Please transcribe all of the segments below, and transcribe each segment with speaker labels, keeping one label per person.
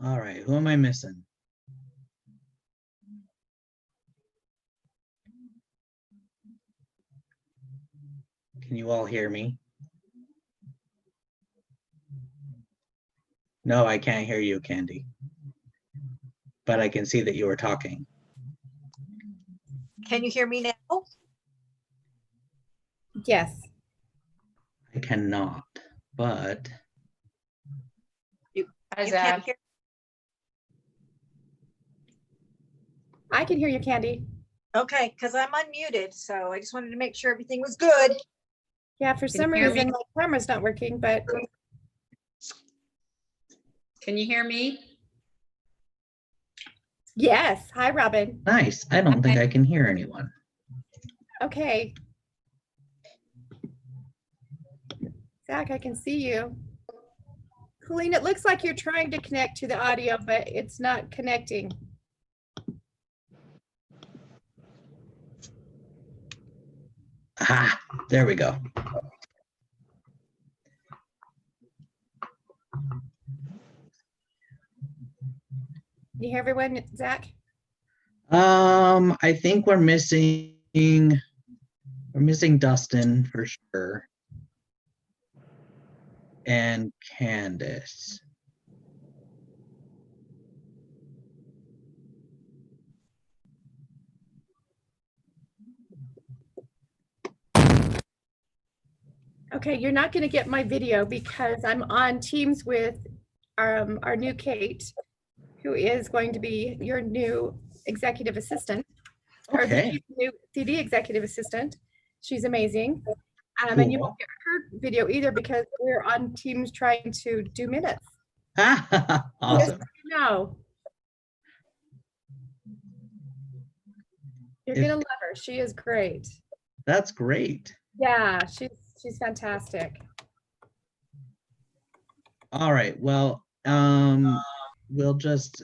Speaker 1: All right, who am I missing? Can you all hear me? No, I can't hear you, Candy. But I can see that you were talking.
Speaker 2: Can you hear me now?
Speaker 3: Yes.
Speaker 1: I cannot, but
Speaker 2: You
Speaker 4: Hi,
Speaker 2: can't
Speaker 4: Zach.
Speaker 2: hear.
Speaker 3: I can hear you, Candy.
Speaker 2: Okay, because I'm unmuted, so I just wanted to make sure everything was good.
Speaker 3: Yeah, for some
Speaker 4: you hear me?
Speaker 3: reason my camera's not working, but
Speaker 4: Can you hear me?
Speaker 3: yes. Hi, Robin.
Speaker 1: nice. I don't think
Speaker 4: Okay.
Speaker 1: I can hear anyone.
Speaker 3: Okay. Zach, I can see you. Colleen, it looks like you're trying to connect to the audio, but it's not connecting.
Speaker 1: Ah, there we go.
Speaker 3: You hear everyone, Zach?
Speaker 1: I think we're missing Dustin for sure. And Candace.
Speaker 3: Okay, you're not going to get my video because I'm on Teams with our new Kate, who is going to be your new executive assistant, or
Speaker 1: Okay.
Speaker 3: the new CD executive assistant. She's amazing. And you won't get her video either because we're on Teams trying to do minutes.
Speaker 1: Awesome.
Speaker 3: No. You're going to love her. She is great.
Speaker 1: That's great.
Speaker 3: Yeah, she's fantastic.
Speaker 1: All right. Well, we'll just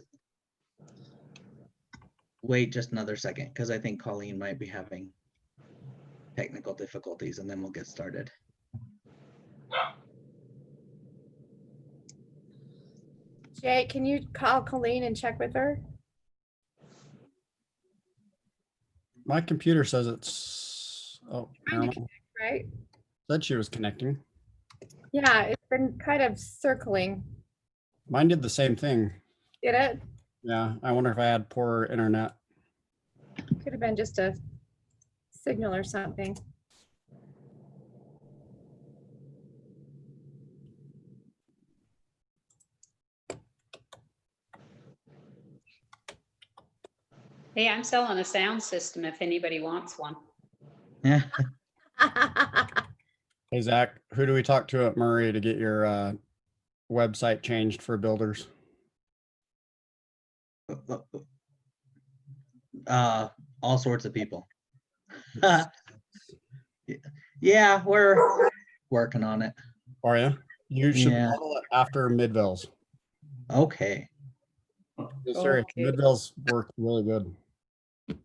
Speaker 1: wait just another second because I think Colleen might be having technical difficulties, and then we'll get started.
Speaker 3: Jay, can you call Colleen and check with her?
Speaker 5: My computer says it's, oh,
Speaker 3: Trying to
Speaker 5: no.
Speaker 3: connect, right?
Speaker 5: Said she was connecting.
Speaker 3: Yeah, it's been kind of circling.
Speaker 5: Mine did the same thing.
Speaker 3: Did it?
Speaker 5: Yeah, I wonder if I had poor internet.
Speaker 3: Could have been just a signal or something.
Speaker 4: Hey, I'm selling a sound system if anybody wants one.
Speaker 1: Yeah.
Speaker 5: Hey, Zach, who do we talk to at Murray to get your website changed for builders?
Speaker 1: All sorts of people. Yeah, we're working on it.
Speaker 5: Are you? You should
Speaker 1: Yeah.
Speaker 5: model it after Midville's.
Speaker 1: Okay.
Speaker 5: Serious,
Speaker 4: Okay.
Speaker 5: Midville's work really good.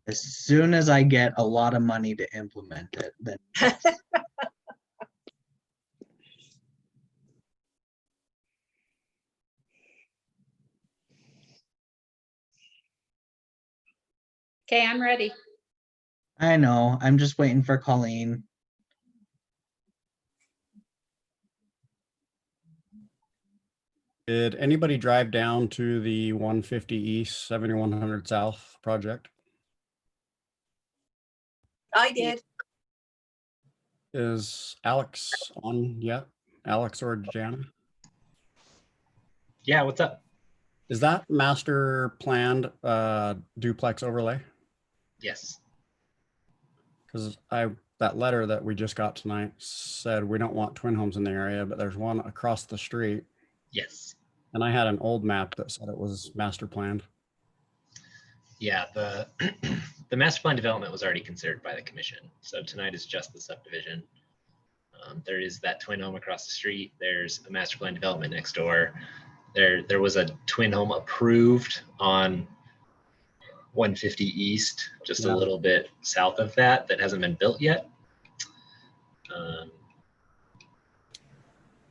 Speaker 1: As soon as I get a lot of money to implement it, then yes.
Speaker 4: Okay, I'm ready.
Speaker 1: I know. I'm just waiting for Colleen.
Speaker 5: Did anybody drive down to the 150 East, 7100 South project?
Speaker 2: I did.
Speaker 5: Is Alex on yet? Alex or Jana?
Speaker 6: Yeah, what's up?
Speaker 5: Is that master planned duplex overlay?
Speaker 6: Yes.
Speaker 5: Because that letter that we just got tonight said we don't want twin homes in the area, but there's one across the street.
Speaker 6: Yes.
Speaker 5: And I had an old map that said it was master planned.
Speaker 6: Yeah, the the master plan development was already considered by the commission. So tonight is just the subdivision. There is that twin home across the street. There's a master plan development next door. There was a twin home approved on 150 East, just
Speaker 5: Yeah.
Speaker 6: a little bit south of that hasn't been built yet.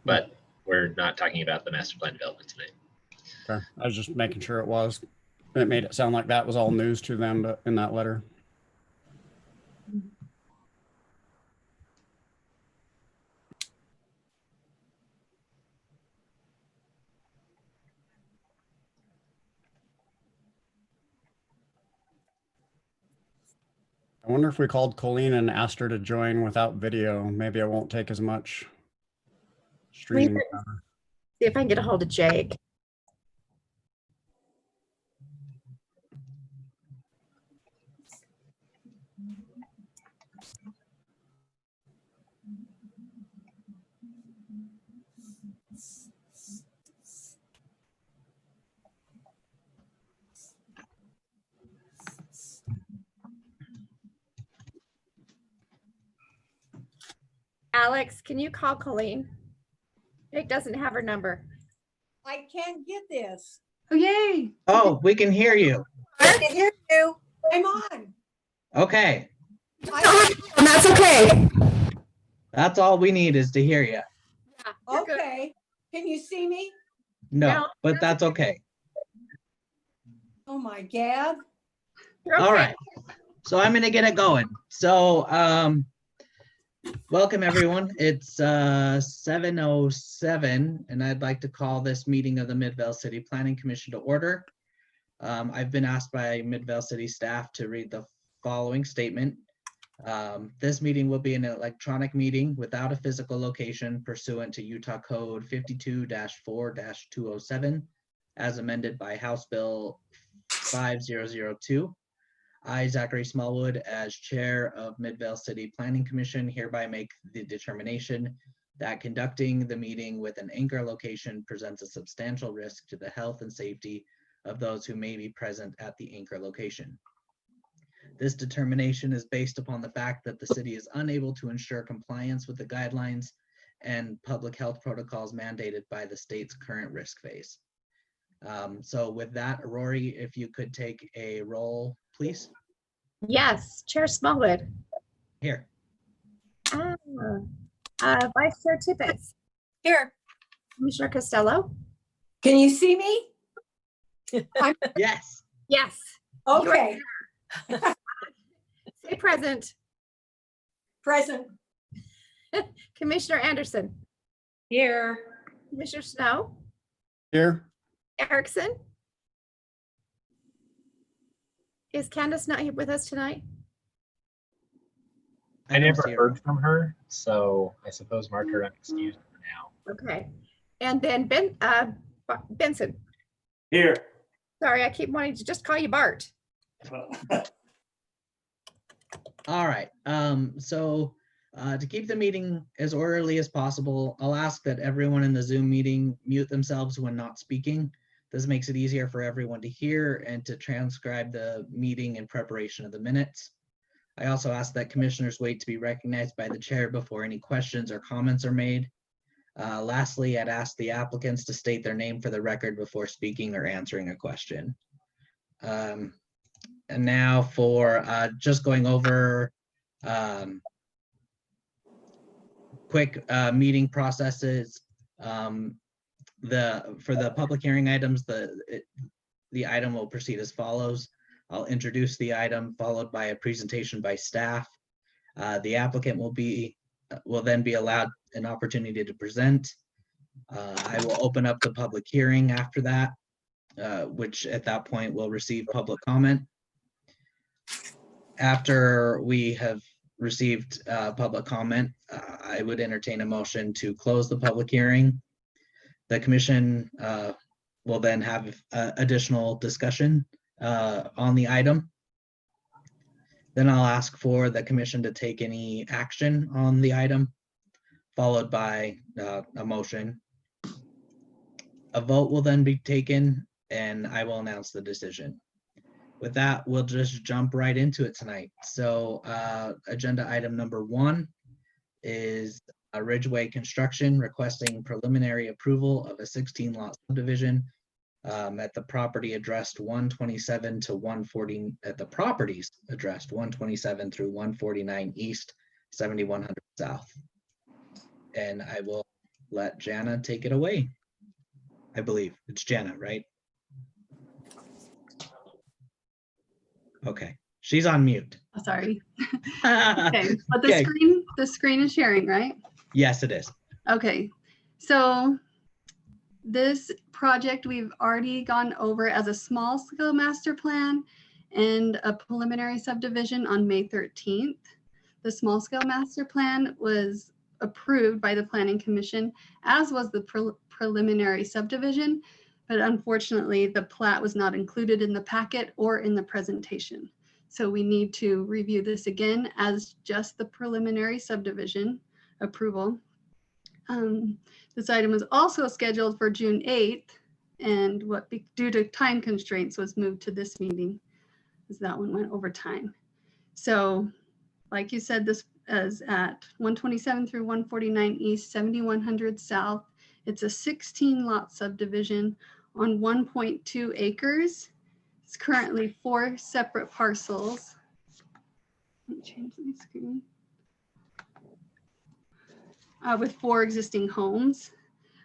Speaker 6: But we're not talking about the master plan development tonight.
Speaker 5: Okay, I was just making sure it was. It made it sound like that was all news to them, but in that letter. I wonder if we called Colleen and asked her to join without video, maybe it won't take as much streaming. power.
Speaker 3: See if I can get a hold of Jake. Alex, can you call Colleen? Jake doesn't have her number.
Speaker 7: I can't get this.
Speaker 4: Oh, yay.
Speaker 1: Oh, we can hear you.
Speaker 2: I can hear you.
Speaker 7: I'm on.
Speaker 1: Okay,
Speaker 3: And that's okay.
Speaker 1: that's all we need is to hear you.
Speaker 3: You're good.
Speaker 7: Okay. Can you see me?
Speaker 1: No,
Speaker 3: No,
Speaker 1: but that's okay.
Speaker 7: Oh my God.
Speaker 3: You're
Speaker 1: All
Speaker 3: okay.
Speaker 1: right. So I'm gonna get it going. So welcome everyone. It's 7:07 and I'd like to call this meeting of the Midvale City Planning Commission to order. I've been asked by Midvale City staff to read the following statement. This meeting will be an electronic meeting without a physical location pursuant to Utah Code 52-4-207 as amended by House Bill 5002. I, Zachary Smallwood, as Chair of Midvale City Planning Commission, hereby make the determination that conducting the meeting with an anchor location presents a substantial risk to the health and safety of those who may be present at the anchor location. This determination is based upon the fact that the city is unable to ensure compliance with the guidelines and public health protocols mandated by the state's current risk phase. So with that, Rory, if you could take a roll, please.
Speaker 3: Yes, Chair Smallwood.
Speaker 1: Here.
Speaker 3: Vice Chair Tippett.
Speaker 2: Here.
Speaker 3: Commissioner Costello.
Speaker 7: Can you see me?
Speaker 1: Yes.
Speaker 3: Yes.
Speaker 7: Okay.
Speaker 3: Say present.
Speaker 7: Present.
Speaker 3: Commissioner Anderson.
Speaker 4: Here.
Speaker 3: Commissioner Snow.
Speaker 5: Here,
Speaker 3: Erickson. Is Candace not here with us tonight?
Speaker 6: I
Speaker 1: don't
Speaker 6: never
Speaker 1: see her.
Speaker 6: heard from her, so I suppose mark her unexcused for now.
Speaker 3: Okay. And then Benson.
Speaker 8: Here.
Speaker 3: Sorry, I keep wanting to just call you Bart.
Speaker 1: All right. So to keep the meeting as orderly as possible, I'll ask that everyone in the Zoom meeting mute themselves when not speaking. This makes it easier for everyone to hear and to transcribe the meeting in preparation of the minutes. I also ask that commissioners wait to be recognized by the chair before any questions or comments are made. Lastly, I'd ask the applicants to state their name for the record before speaking or answering a question. And now for just going over quick meeting processes. For the public hearing items, the item will proceed as follows. I'll introduce the item followed by a presentation by staff. The applicant will then be allowed an opportunity to present. I will open up the public hearing after that, which at that point will receive public comment. After we have received public comment, I would entertain a motion to close the public hearing. The commission will then have additional discussion on the item. Then I'll ask for the commission to take any action on the item, followed by a motion. A vote will then be taken and I will announce the decision. With that, we'll just jump right into it tonight. So agenda item number 1 is Ridgeway Construction requesting preliminary approval of a 16-lot subdivision at the property addressed 127 to 140 at the properties addressed 127 through 149 East, 7100 South. And I will let Jana take it away. I believe it's Jana, right? Okay, she's on mute.
Speaker 8: Oh, sorry. Okay, but the
Speaker 1: Okay.
Speaker 8: screen is sharing, right?
Speaker 1: Yes, it is.
Speaker 8: Okay, so this project we've already gone over as a small scale master plan and a preliminary subdivision on May 13th. The small scale master plan was approved by the Planning Commission, as was the preliminary subdivision, but unfortunately the plat was not included in the packet or in the presentation. So we need to review this again as just the preliminary subdivision approval. This item was also scheduled for June 8th, and due to time constraints was moved to this meeting, as that one went over time. So like you said, this is at 127 through 149 East, 7100 South. It's a 16 lot subdivision on 1.2 acres. It's currently 4 separate parcels. Let me change my screen. With 4 existing homes.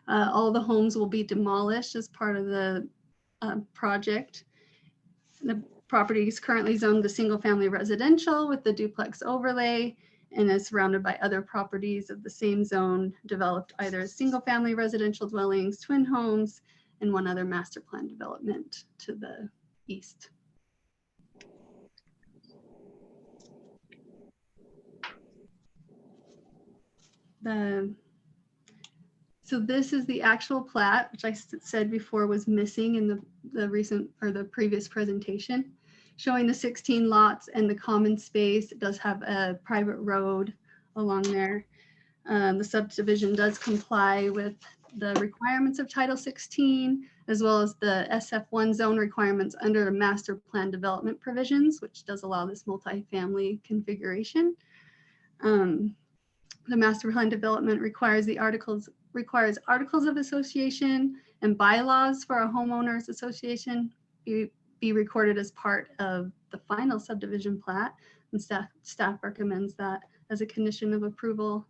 Speaker 8: All the homes will be demolished as part of the project. The property is currently zoned to single family residential with the duplex overlay and is surrounded by other properties of the same zone developed either as single family residential dwellings, twin homes, and one other master plan development to the east. So this is the actual plat, which I said before was missing in the recent or the previous presentation, showing the 16 lots and the common space. It does have a private road along there. The subdivision does comply with the requirements of Title 16, as well as the SF1 zone requirements under the master plan development provisions, which does allow this multifamily configuration. The master plan development requires articles of association and bylaws for a homeowners association be recorded as part of the final subdivision plat, and staff recommends that as a condition of approval.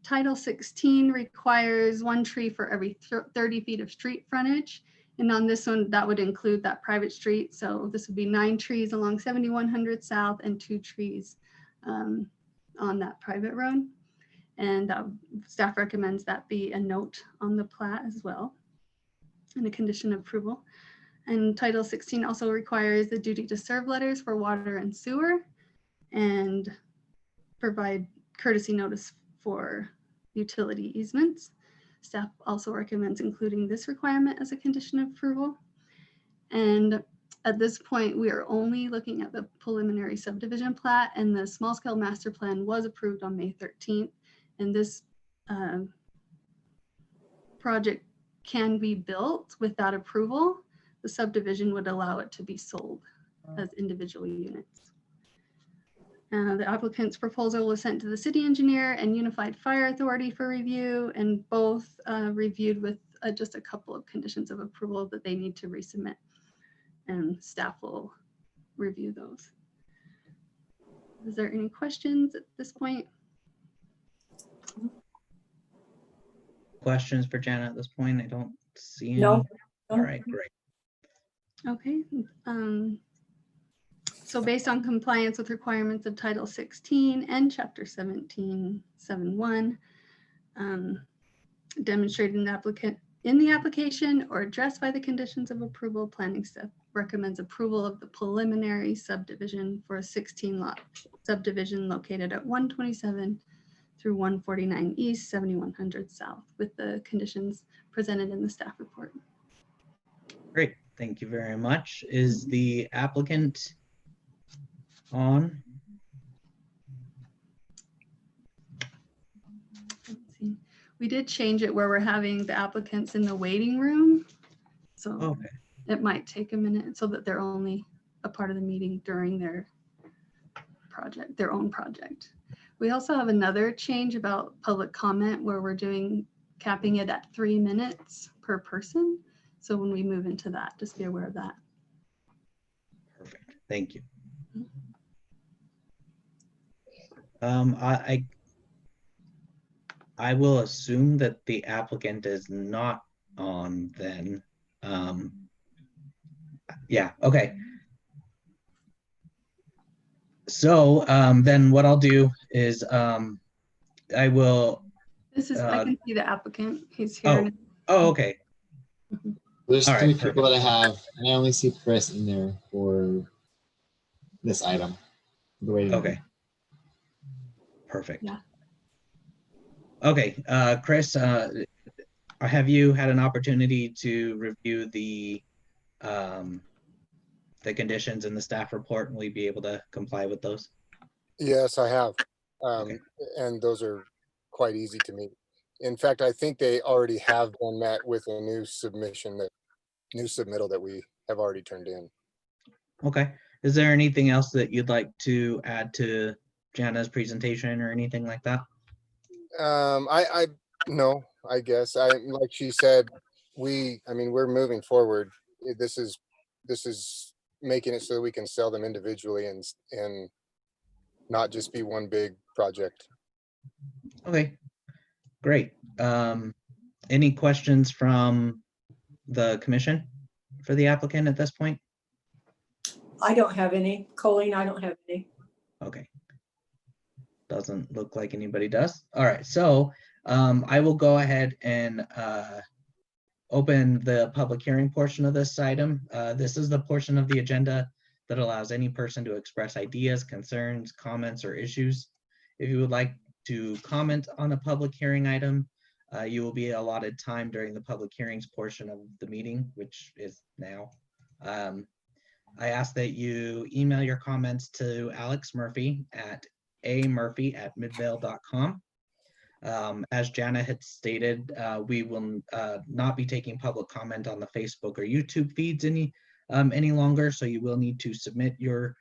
Speaker 8: Title 16 requires 1 tree for every 30 feet of street frontage, and on this one that would include that private street. So this would be 9 trees along 7100 South and 2 trees on that private road. And staff recommends that be a note on the plat as well and a condition of approval. And Title 16 also requires the duty to serve letters for water and sewer and provide courtesy notice for utility easements. Staff also recommends including this requirement as a condition of approval. And at this point, we are only looking at the preliminary subdivision plat, and the small scale master plan was approved on May 13th. And this project can be built without approval. The subdivision would allow it to be sold as individual units. The applicant's proposal was sent to the city engineer and Unified Fire Authority for review, and both reviewed with just a couple of conditions of approval that they need to resubmit, and staff will review those. Is there any questions at this point?
Speaker 1: Questions for Janet at this point? I don't see any.
Speaker 7: No.
Speaker 1: All right, great.
Speaker 8: Okay. So based on compliance with requirements of Title 16 and Chapter 17.7.1, demonstrated in the application or addressed by the conditions of approval, planning staff recommends approval of the preliminary subdivision for a 16 lot subdivision located at 127 through 149 East, 7100 South, with the conditions presented in the staff report.
Speaker 1: Great, thank you very much. Is the applicant on?
Speaker 8: Let's see. We did change it where we're having the applicants in the waiting room. So
Speaker 1: Okay,
Speaker 8: it might take a minute so that they're only a part of the meeting during their project, their own project. We also have another change about public comment where we're capping it at 3 minutes per person. So when we move into that, just be aware of that.
Speaker 1: perfect. Thank you. I will assume that the applicant is not on then. Yeah, okay. So then what I'll do is I will,
Speaker 8: This is, I
Speaker 1: Uh,
Speaker 8: can see the applicant. He's here.
Speaker 1: oh, okay.
Speaker 9: There's
Speaker 1: All right,
Speaker 9: three
Speaker 1: perfect.
Speaker 9: people that I have, and I only see Chris in there for this item. The way
Speaker 1: Okay. Perfect.
Speaker 8: Yeah.
Speaker 1: Okay, Chris, have you had an opportunity to review the conditions in the staff report, and will you be able to comply with those?
Speaker 10: Yes, I have.
Speaker 1: Okay.
Speaker 10: And those are quite easy to meet. In fact, I think they already have been met with a new submittal that we have already turned in.
Speaker 1: Okay. Is there anything else that you'd like to add to Jana's presentation or anything like that?
Speaker 10: No, I guess like she said, we're moving forward. This is making it so that we can sell them individually and not just be one big project.
Speaker 1: Okay, great. Any questions from the commission for the applicant at this point?
Speaker 7: I don't have any. Colleen, I don't have any.
Speaker 1: Okay. Doesn't look like anybody does. All right, so I will go ahead and open the public hearing portion of this item. This is the portion of the agenda that allows any person to express ideas, concerns, comments, or issues. If you would like to comment on a public hearing item, you will be allotted time during the public hearings portion of the meeting, which is now. I ask that you email your comments to Alex Murphy at amurphy@midvale.com. As Jana had stated, we will not be taking public comment on the Facebook or YouTube feeds any longer, so you will need to submit your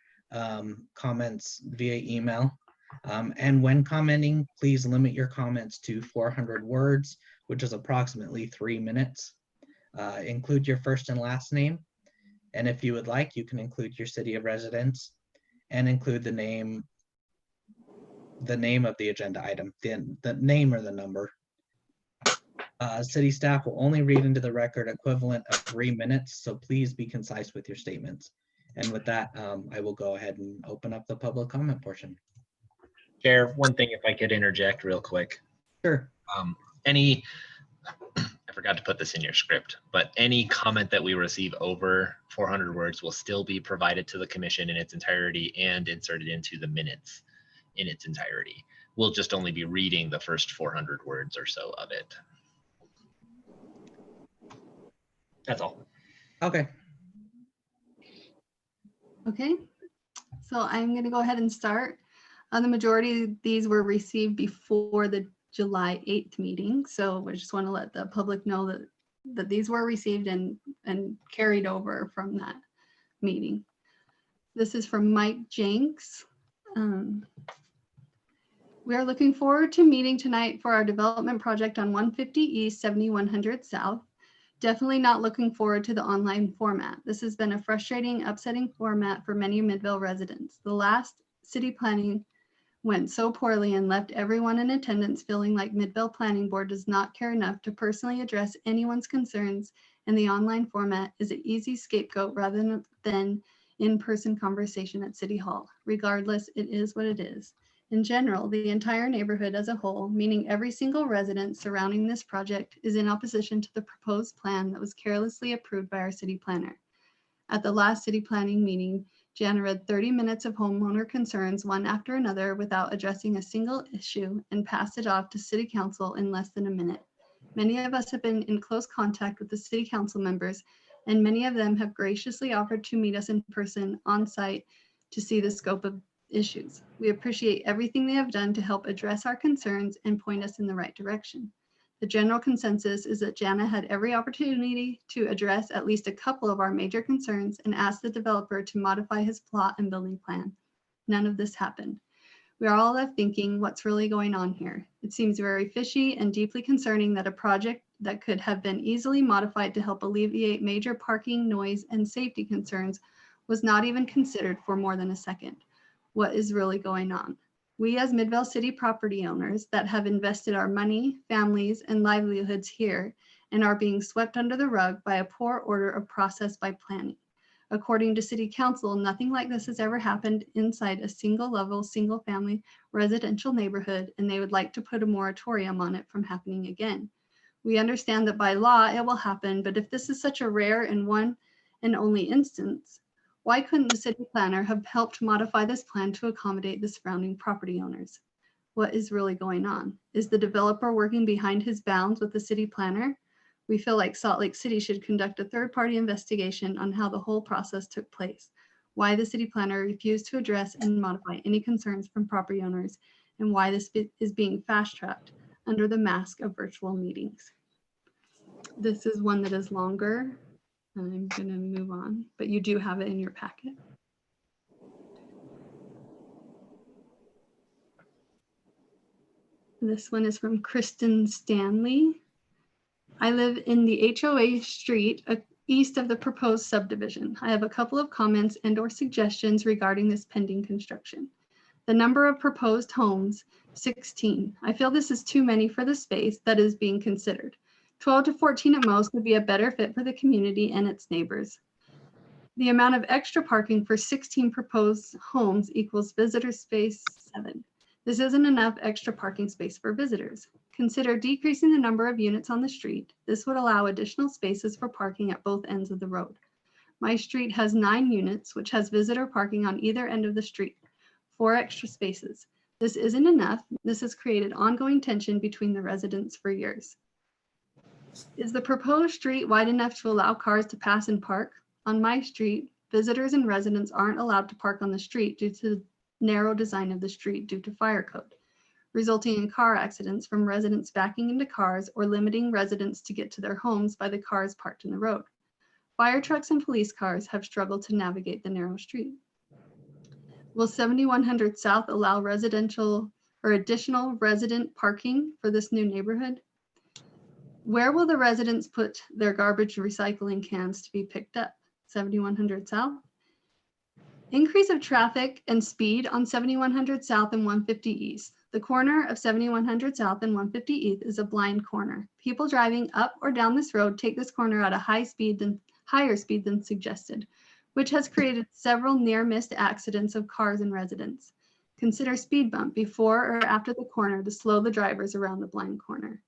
Speaker 1: comments via email. And when commenting, please limit your comments to 400 words, which is approximately 3 minutes. Include your first and last name. And if you would like, you can include your city of residence and include the name of the agenda item, the name or the number. City staff will only read into the record equivalent of 3 minutes, so please be concise with your statements. And with that, I will go ahead and open up the public comment portion.
Speaker 6: Chair, one thing if I could interject real quick.
Speaker 1: Sure.
Speaker 6: I forgot to put this in your script, but any comment that we receive over 400 words will still be provided to the commission in its entirety and inserted into the minutes in its entirety. We'll just only be reading the first 400 words or so of it. That's all.
Speaker 1: Okay.
Speaker 8: Okay, so I'm going to go ahead and start. The majority of these were received before the July 8th meeting, so I just want to let the public know that these were received and carried over from that meeting. This is from Mike Jenks. We are looking forward to meeting tonight for our development project on 150 East, 7100 South. Definitely not looking forward to the online format. This has been a frustrating, upsetting format for many Midvale residents. The last city planning went so poorly and left everyone in attendance feeling like Midvale Planning Board does not care enough to personally address anyone's concerns, and the online format is an easy scapegoat rather than in-person conversation at City Hall. Regardless, it is what it is. In general, the entire neighborhood as a whole, meaning every single resident surrounding this project, is in opposition to the proposed plan that was carelessly approved by our city planner. At the last city planning meeting, Jana read 30 minutes of homeowner concerns one after another without addressing a single issue and passed it off to city council in less than a minute. Many of us have been in close contact with the city council members, and many of them have graciously offered to meet us in person on site to see the scope of issues. We appreciate everything they have done to help address our concerns and point us in the right direction. The general consensus is that Jana had every opportunity to address at least a couple of our major concerns and ask the developer to modify his plot and building plan. None of this happened. We are all left thinking, what's really going on here? It seems very fishy and deeply concerning that a project that could have been easily modified to help alleviate major parking, noise, and safety concerns was not even considered for more than a second. What is really going on? We as Midvale City property owners that have invested our money, families, and livelihoods here and are being swept under the rug by a poor order of process by planning. According to City Council, nothing like this has ever happened inside a single-level, single-family residential neighborhood, and they would like to put a moratorium on it from happening again. We understand that by law it will happen, but if this is such a rare and one and only instance, why couldn't the city planner have helped modify this plan to accommodate the surrounding property owners? What is really going on? Is the developer working behind his bounds with the city planner? We feel like Salt Lake City should conduct a third-party investigation on how the whole process took place, why the city planner refused to address and modify any concerns from property owners, and why this is being fast-tracked under the mask of virtual meetings. This is one that is longer. I'm going to move on, but you do have it in your packet. This one is from Kristen Stanley. I live in the HOA street east of the proposed subdivision. I have a couple of comments and/or suggestions regarding this pending construction. The number of proposed homes, 16. I feel this is too many for the space that is being considered. 12 to 14 at most would be a better fit for the community and its neighbors. The amount of extra parking for 16 proposed homes equals visitor space 7. This isn't enough extra parking space for visitors. Consider decreasing the number of units on the street. This would allow additional spaces for parking at both ends of the road. My street has 9 units, which has visitor parking on either end of the street, 4 extra spaces. This isn't enough. This has created ongoing tension between the residents for years. Is the proposed street wide enough to allow cars to pass and park? On my street, visitors and residents aren't allowed to park on the street due to the narrow design of the street due to fire code, resulting in car accidents from residents backing into cars or limiting residents to get to their homes by the cars parked in the road. Fire trucks and police cars have struggled to navigate the narrow street. Will 7100 South allow residential or additional resident parking for this new neighborhood? Where will the residents put their garbage recycling cans to be picked up? 7100 South? Increase of traffic and speed on 7100 South and 150 East. The corner of 7100 South and 150 East is a blind corner. People driving up or down this road take this corner at a higher speed than suggested, which has created several near-missed accidents of cars and residents. Consider speed bump before or after the corner to slow the drivers around the blind corner.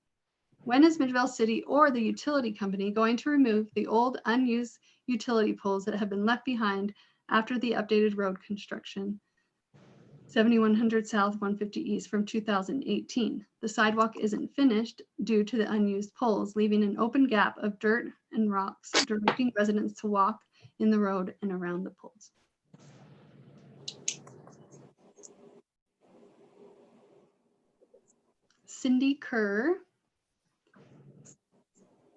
Speaker 8: When is Midvale City or the utility company going to remove the old unused utility poles that have been left behind after the updated road construction? 7100 South, 150 East from 2018. The sidewalk isn't finished due to the unused poles, leaving an open gap of dirt and rocks, directing residents to walk in the road and around the poles. Cindy Kerr.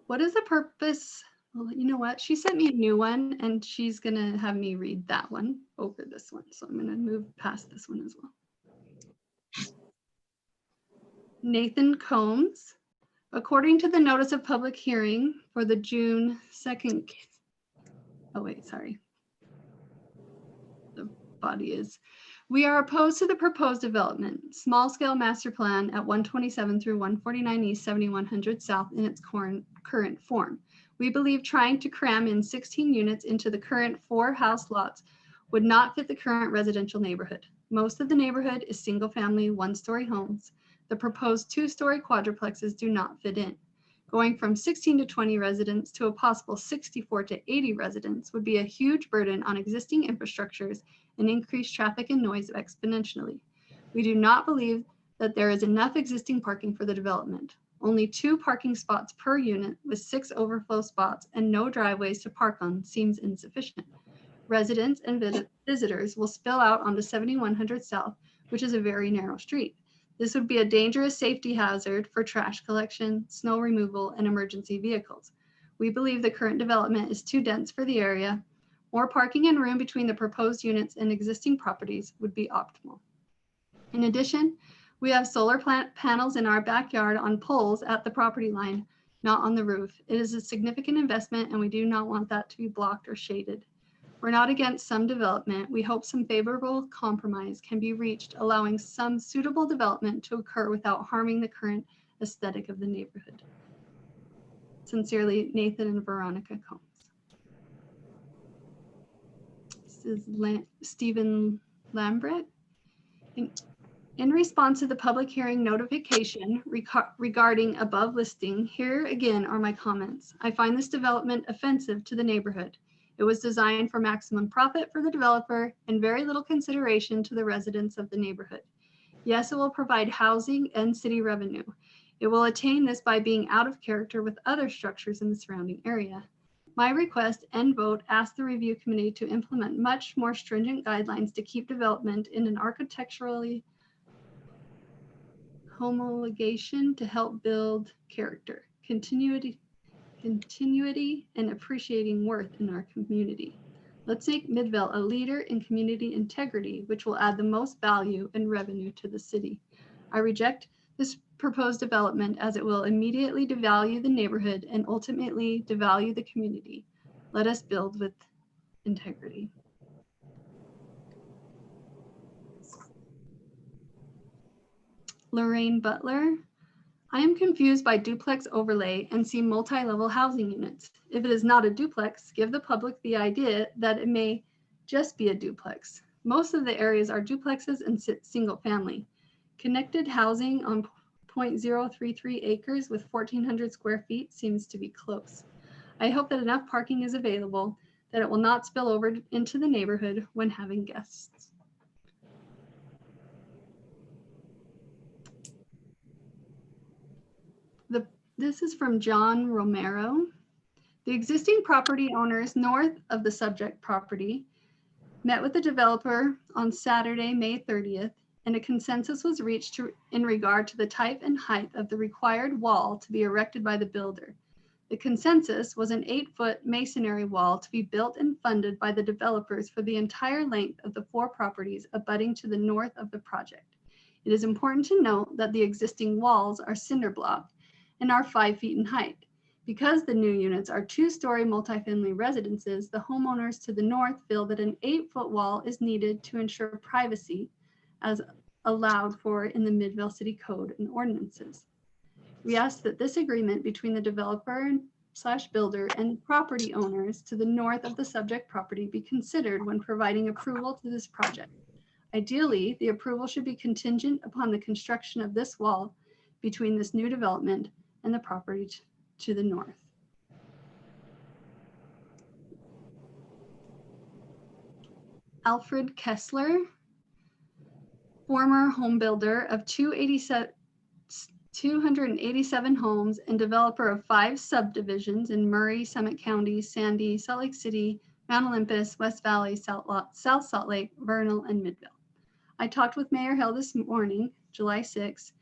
Speaker 8: What is the purpose? Well, you know what? She sent me a new one and she's going to have me read that one over this one. So I'm going to move past this one as well. Nathan Combs. According to the notice of public hearing for the June 2nd. Oh, wait, sorry. The body is. We are opposed to the proposed development, small-scale master plan at 127 through 149 East 7100 South in its current form. We believe trying to cram in 16 units into the current 4 house lots would not fit the current residential neighborhood. Most of the neighborhood is single-family, 1-story homes. The proposed 2-story quadruplexes do not fit in. Going from 16 to 20 residents to a possible 64 to 80 residents would be a huge burden on existing infrastructures and increase traffic and noise exponentially. We do not believe that there is enough existing parking for the development. Only 2 parking spots per unit with 6 overflow spots and no driveways to park on seems insufficient. Residents and visitors will spill out onto 7100 South, which is a very narrow street. This would be a dangerous safety hazard for trash collection, snow removal, and emergency vehicles. We believe the current development is too dense for the area. More parking and room between the proposed units and existing properties would be optimal. In addition, we have solar panels in our backyard on poles at the property line, not on the roof. It is a significant investment and we do not want that to be blocked or shaded. We're not against some development. We hope some favorable compromise can be reached, allowing some suitable development to occur without harming the current aesthetic of the neighborhood. Sincerely, Nathan and Veronica Combs. This is Stephen Lambert. In response to the public hearing notification regarding above listing, here again are my comments. I find this development offensive to the neighborhood. It was designed for maximum profit for the developer and very little consideration to the residents of the neighborhood. Yes, it will provide housing and city revenue. It will attain this by being out of character with other structures in the surrounding area. My request and vote asks the review committee to implement much more stringent guidelines to keep development in an architecturally homologation to help build character, continuity, and appreciating worth in our community. Let's make Midvale a leader in community integrity, which will add the most value and revenue to the city. I reject this proposed development as it will immediately devalue the neighborhood and ultimately devalue the community. Let us build with integrity. Lorraine Butler. I am confused by duplex overlay and see multi-level housing units. If it is not a duplex, give the public the idea that it may just be a duplex. Most of the areas are duplexes and single family. Connected housing on 0.033 acres with 1,400 square feet seems to be close. I hope that enough parking is available, that it will not spill over into the neighborhood when having guests. This is from John Romero. The existing property owners north of the subject property met with the developer on Saturday, May 30th, and a consensus was reached in regard to the type and height of the required wall to be erected by the builder. The consensus was an 8-foot masonry wall to be built and funded by the developers for the entire length of the 4 properties abutting to the north of the project. It is important to note that the existing walls are cinder block and are 5 feet in height. Because the new units are 2-story multifamily residences, the homeowners to the north feel that an 8-foot wall is needed to ensure privacy as allowed for in the Midvale City Code and ordinances. We ask that this agreement between the developer / builder and property owners to the north of the subject property be considered when providing approval to this project. Ideally, the approval should be contingent upon the construction of this wall between this new development and the property to the north. Alfred Kessler, former home builder of 287 homes and developer of 5 subdivisions in Murray, Summit County, Sandy, Salt Lake City, Mount Olympus, West Valley, South Salt Lake, Vernal, and Midvale. I talked with Mayor Hill this morning, July 6th,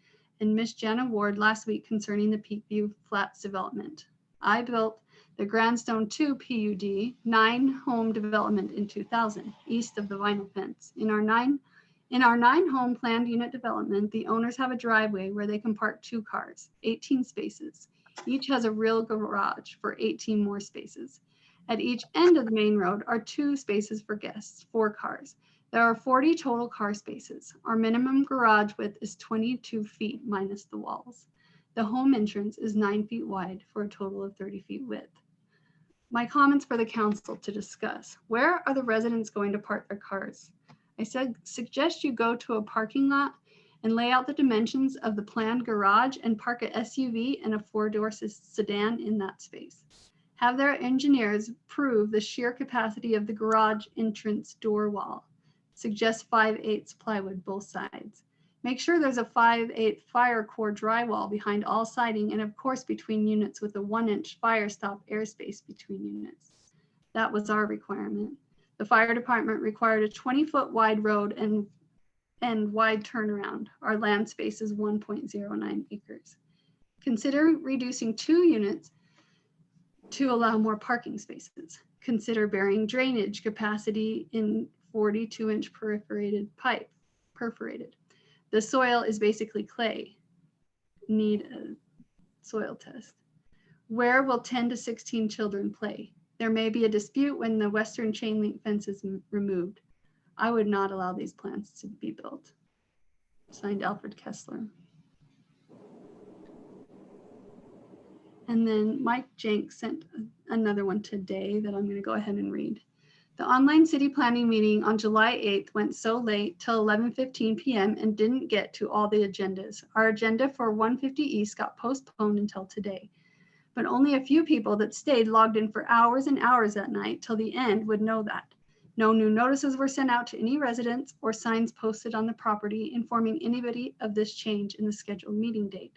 Speaker 8: and Ms. Jenna Ward last week concerning the Peakview Flats development. I built the Grandstone 2 PUD 9-home development in 2000, east of the vinyl fence. In our 9-home planned unit development, the owners have a driveway where they can park 2 cars, 18 spaces. Each has a real garage for 18 more spaces. At each end of the main road are 2 spaces for guests, 4 cars. There are 40 total car spaces. Our minimum garage width is 22 feet minus the walls. The home entrance is 9 feet wide for a total of 30 feet width. My comments for the council to discuss. Where are the residents going to park their cars? I suggest you go to a parking lot and lay out the dimensions of the planned garage and park an SUV and a 4-door sedan in that space. Have their engineers prove the sheer capacity of the garage entrance door wall. Suggest 5/8 plywood both sides. Make sure there's a 5/8 fire core drywall behind all siding and of course between units with a 1-inch fire stop airspace between units. That was our requirement. The fire department required a 20-foot wide road and wide turnaround. Our land space is 1.09 acres. Consider reducing 2 units to allow more parking spaces. Consider burying drainage capacity in 42-inch perforated pipe. The soil is basically clay. Need a soil test. Where will 10 to 16 children play? There may be a dispute when the western chain link fence is removed. I would not allow these plants to be built. Signed, Alfred Kessler. And then Mike Jenks sent another one today that I'm going to go ahead and read. The online city planning meeting on July 8th went so late till 11:15 p.m. and didn't get to all the agendas. Our agenda for 150 East got postponed until today, but only a few people that stayed logged in for hours and hours that night till the end would know that. No new notices were sent out to any residents or signs posted on the property informing anybody of this change in the scheduled meeting date.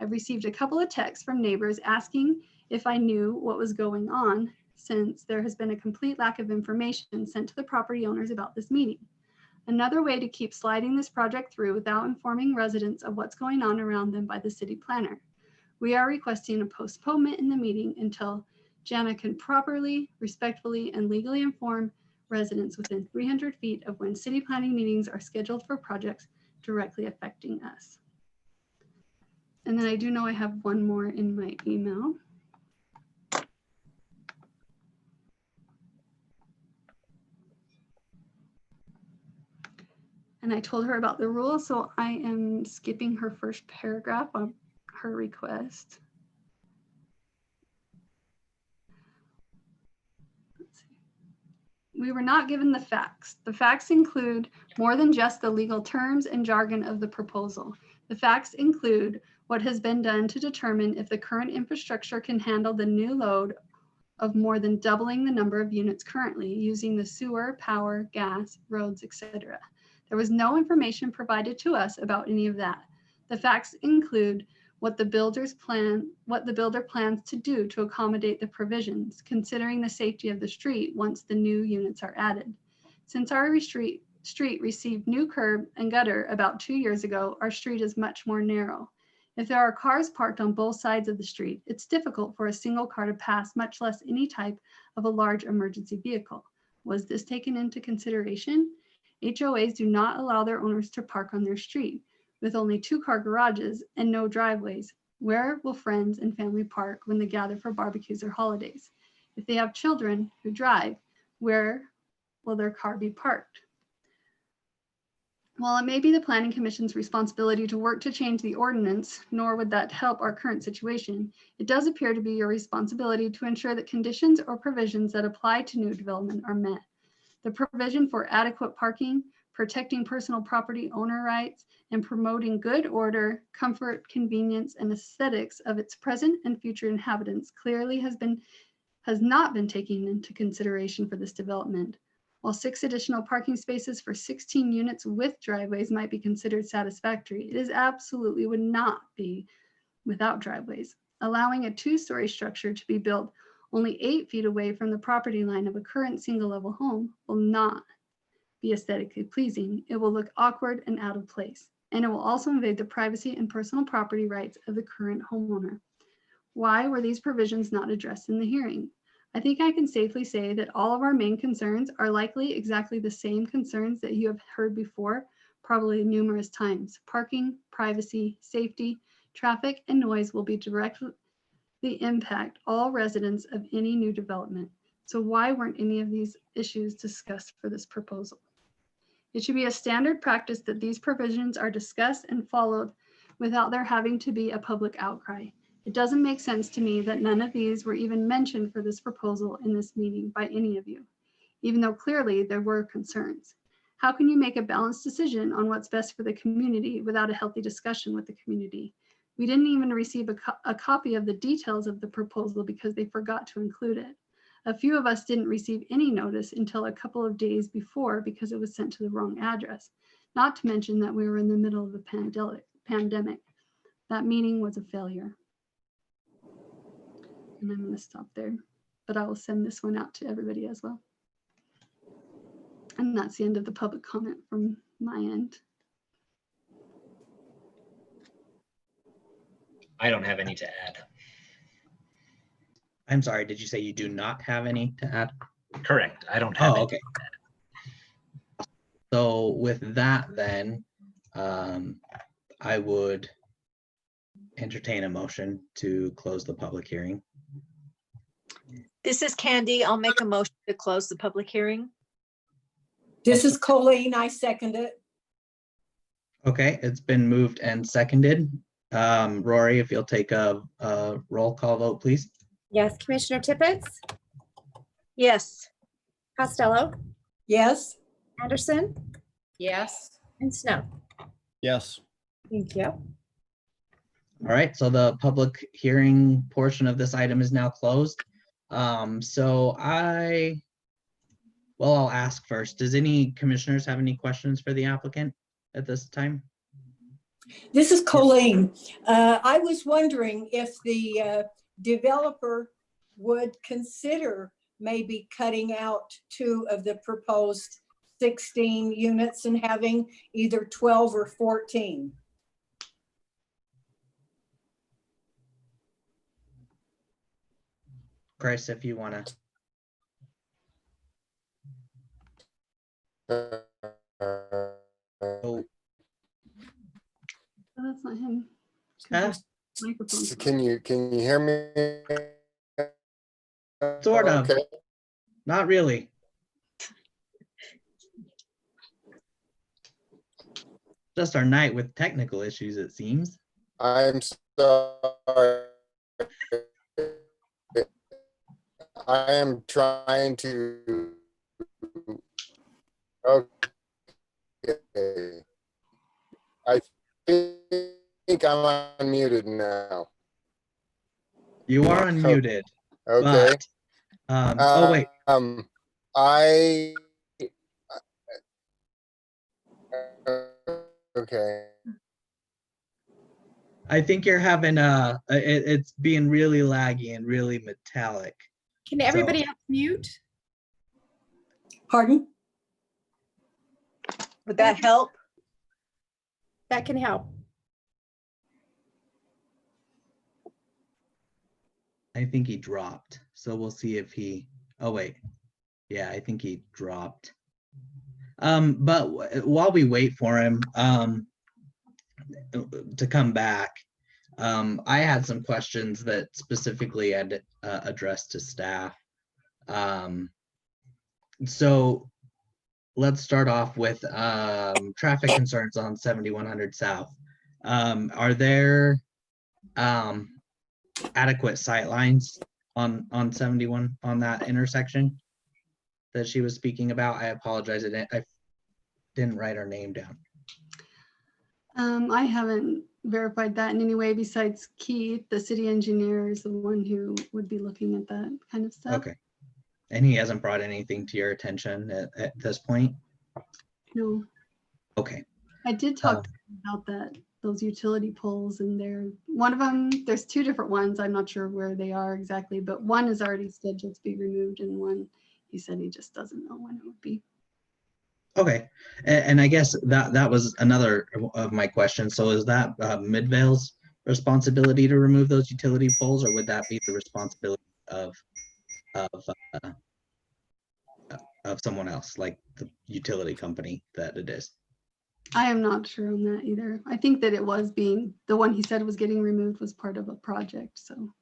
Speaker 8: I've received a couple of texts from neighbors asking if I knew what was going on, since there has been a complete lack of information sent to the property owners about this meeting. Another way to keep sliding this project through without informing residents of what's going on around them by the city planner. We are requesting a postponement in the meeting until Jana can properly, respectfully, and legally inform residents within 300 feet of when city planning meetings are scheduled for projects directly affecting us. And then I do know I have one more in my email. And I told her about the rules, so I am skipping her first paragraph of her request. Let's see. We were not given the facts. The facts include more than just the legal terms and jargon of the proposal. The facts include what has been done to determine if the current infrastructure can handle the new load of more than doubling the number of units currently using the sewer, power, gas, roads, etc. There was no information provided to us about any of that. The facts include what the builder plans to do to accommodate the provisions, considering the safety of the street once the new units are added. Since our street received new curb and gutter about 2 years ago, our street is much more narrow. If there are cars parked on both sides of the street, it's difficult for a single car to pass, much less any type of a large emergency vehicle. Was this taken into consideration? HOAs do not allow their owners to park on their street. With only 2-car garages and no driveways, where will friends and family park when they gather for barbecues or holidays? If they have children who drive, where will their car be parked? While it may be the Planning Commission's responsibility to work to change the ordinance, nor would that help our current situation, it does appear to be your responsibility to ensure that conditions or provisions that apply to new development are met. The provision for adequate parking, protecting personal property owner rights, and promoting good order, comfort, convenience, and aesthetics of its present and future inhabitants clearly has not been taken into consideration for this development. While 6 additional parking spaces for 16 units with driveways might be considered satisfactory, it is absolutely would not be without driveways. Allowing a 2-story structure to be built only 8 feet away from the property line of a current single-level home will not be aesthetically pleasing. It will look awkward and out of place, and it will also invade the privacy and personal property rights of the current homeowner. Why were these provisions not addressed in the hearing? I think I can safely say that all of our main concerns are likely exactly the same concerns that you have heard before, probably numerous times. Parking, privacy, safety, traffic, and noise will be directly impact all residents of any new development. So why weren't any of these issues discussed for this proposal? It should be a standard practice that these provisions are discussed and followed without there having to be a public outcry. It doesn't make sense to me that none of these were even mentioned for this proposal in this meeting by any of you, even though clearly there were concerns. How can you make a balanced decision on what's best for the community without a healthy discussion with the community? We didn't even receive a copy of the details of the proposal because they forgot to include it. A few of us didn't receive any notice until a couple of days before because it was sent to the wrong address, not to mention that we were in the middle of the pandemic. That meeting was a failure. And I'm going to stop there, but I will send this one out to everybody as well. And that's the end of the public comment from my end.
Speaker 6: I don't have any to add.
Speaker 1: I'm sorry, did you say you do not have any to add?
Speaker 6: Correct. I don't have
Speaker 1: Oh,
Speaker 6: any.
Speaker 1: okay. So with that then, I would entertain a motion to close the public hearing.
Speaker 2: This is Candy. I'll make a motion to close the public hearing.
Speaker 7: This is Colleen. I second it.
Speaker 1: Okay, it's been moved and seconded. Rory, if you'll take a roll call vote, please.
Speaker 3: Yes, Commissioner Tippett,
Speaker 2: Yes.
Speaker 3: Costello,
Speaker 7: Yes,
Speaker 3: Anderson,
Speaker 4: Yes.
Speaker 3: and Snow.
Speaker 5: Yes.
Speaker 3: Thank you.
Speaker 1: All right, so the public hearing portion of this item is now closed. Well, I'll ask first. Does any commissioners have any questions for the applicant at this time?
Speaker 7: this is Colleen. I was wondering if the developer would consider maybe cutting out 2 of the proposed 16 units and having either 12 or 14.
Speaker 1: Chris, if you want to. Oh,
Speaker 8: Oh, that's not him. 'Cause
Speaker 1: Huh?
Speaker 8: his microphone's on.
Speaker 10: Can you hear me?
Speaker 1: Sort of.
Speaker 10: Okay.
Speaker 1: not really. Just our night with technical issues, it seems.
Speaker 10: I'm sorry. I am trying to. Okay. I think I'm unmuted now.
Speaker 1: You are unmuted.
Speaker 10: Okay.
Speaker 1: But, oh wait,
Speaker 10: I. Okay.
Speaker 1: I think you're having it's being really laggy and really metallic.
Speaker 3: Can everybody else mute?
Speaker 7: Pardon?
Speaker 2: Would that help?
Speaker 3: That can help.
Speaker 1: I think he dropped. So we'll see if he, oh wait. Yeah, I think he dropped. But while we wait for him to come back, I had some questions that specifically had addressed to staff. So let's start off with traffic concerns on 7100 South. Are there adequate sight lines on 71 on that intersection that she was speaking about? I apologize, I didn't write her name down.
Speaker 8: I haven't verified that in any way besides Keith, the city engineer, is the one who would be looking at that kind of stuff.
Speaker 1: Okay. And he hasn't brought anything to your attention at this point?
Speaker 8: No,
Speaker 1: Okay.
Speaker 8: I did talk to him about that, those utility poles, and one of them, there's 2 different ones. I'm not sure where they are exactly, but one is already scheduled to be removed, and one, he said he just doesn't know when it would be.
Speaker 1: Okay. And I guess that was another of my questions. So is that Midvale's responsibility to remove those utility poles, or would that be the responsibility of someone else, like the utility company that it is?
Speaker 8: I am not sure on that either. I think that it was the one he said was getting removed was part of a project, so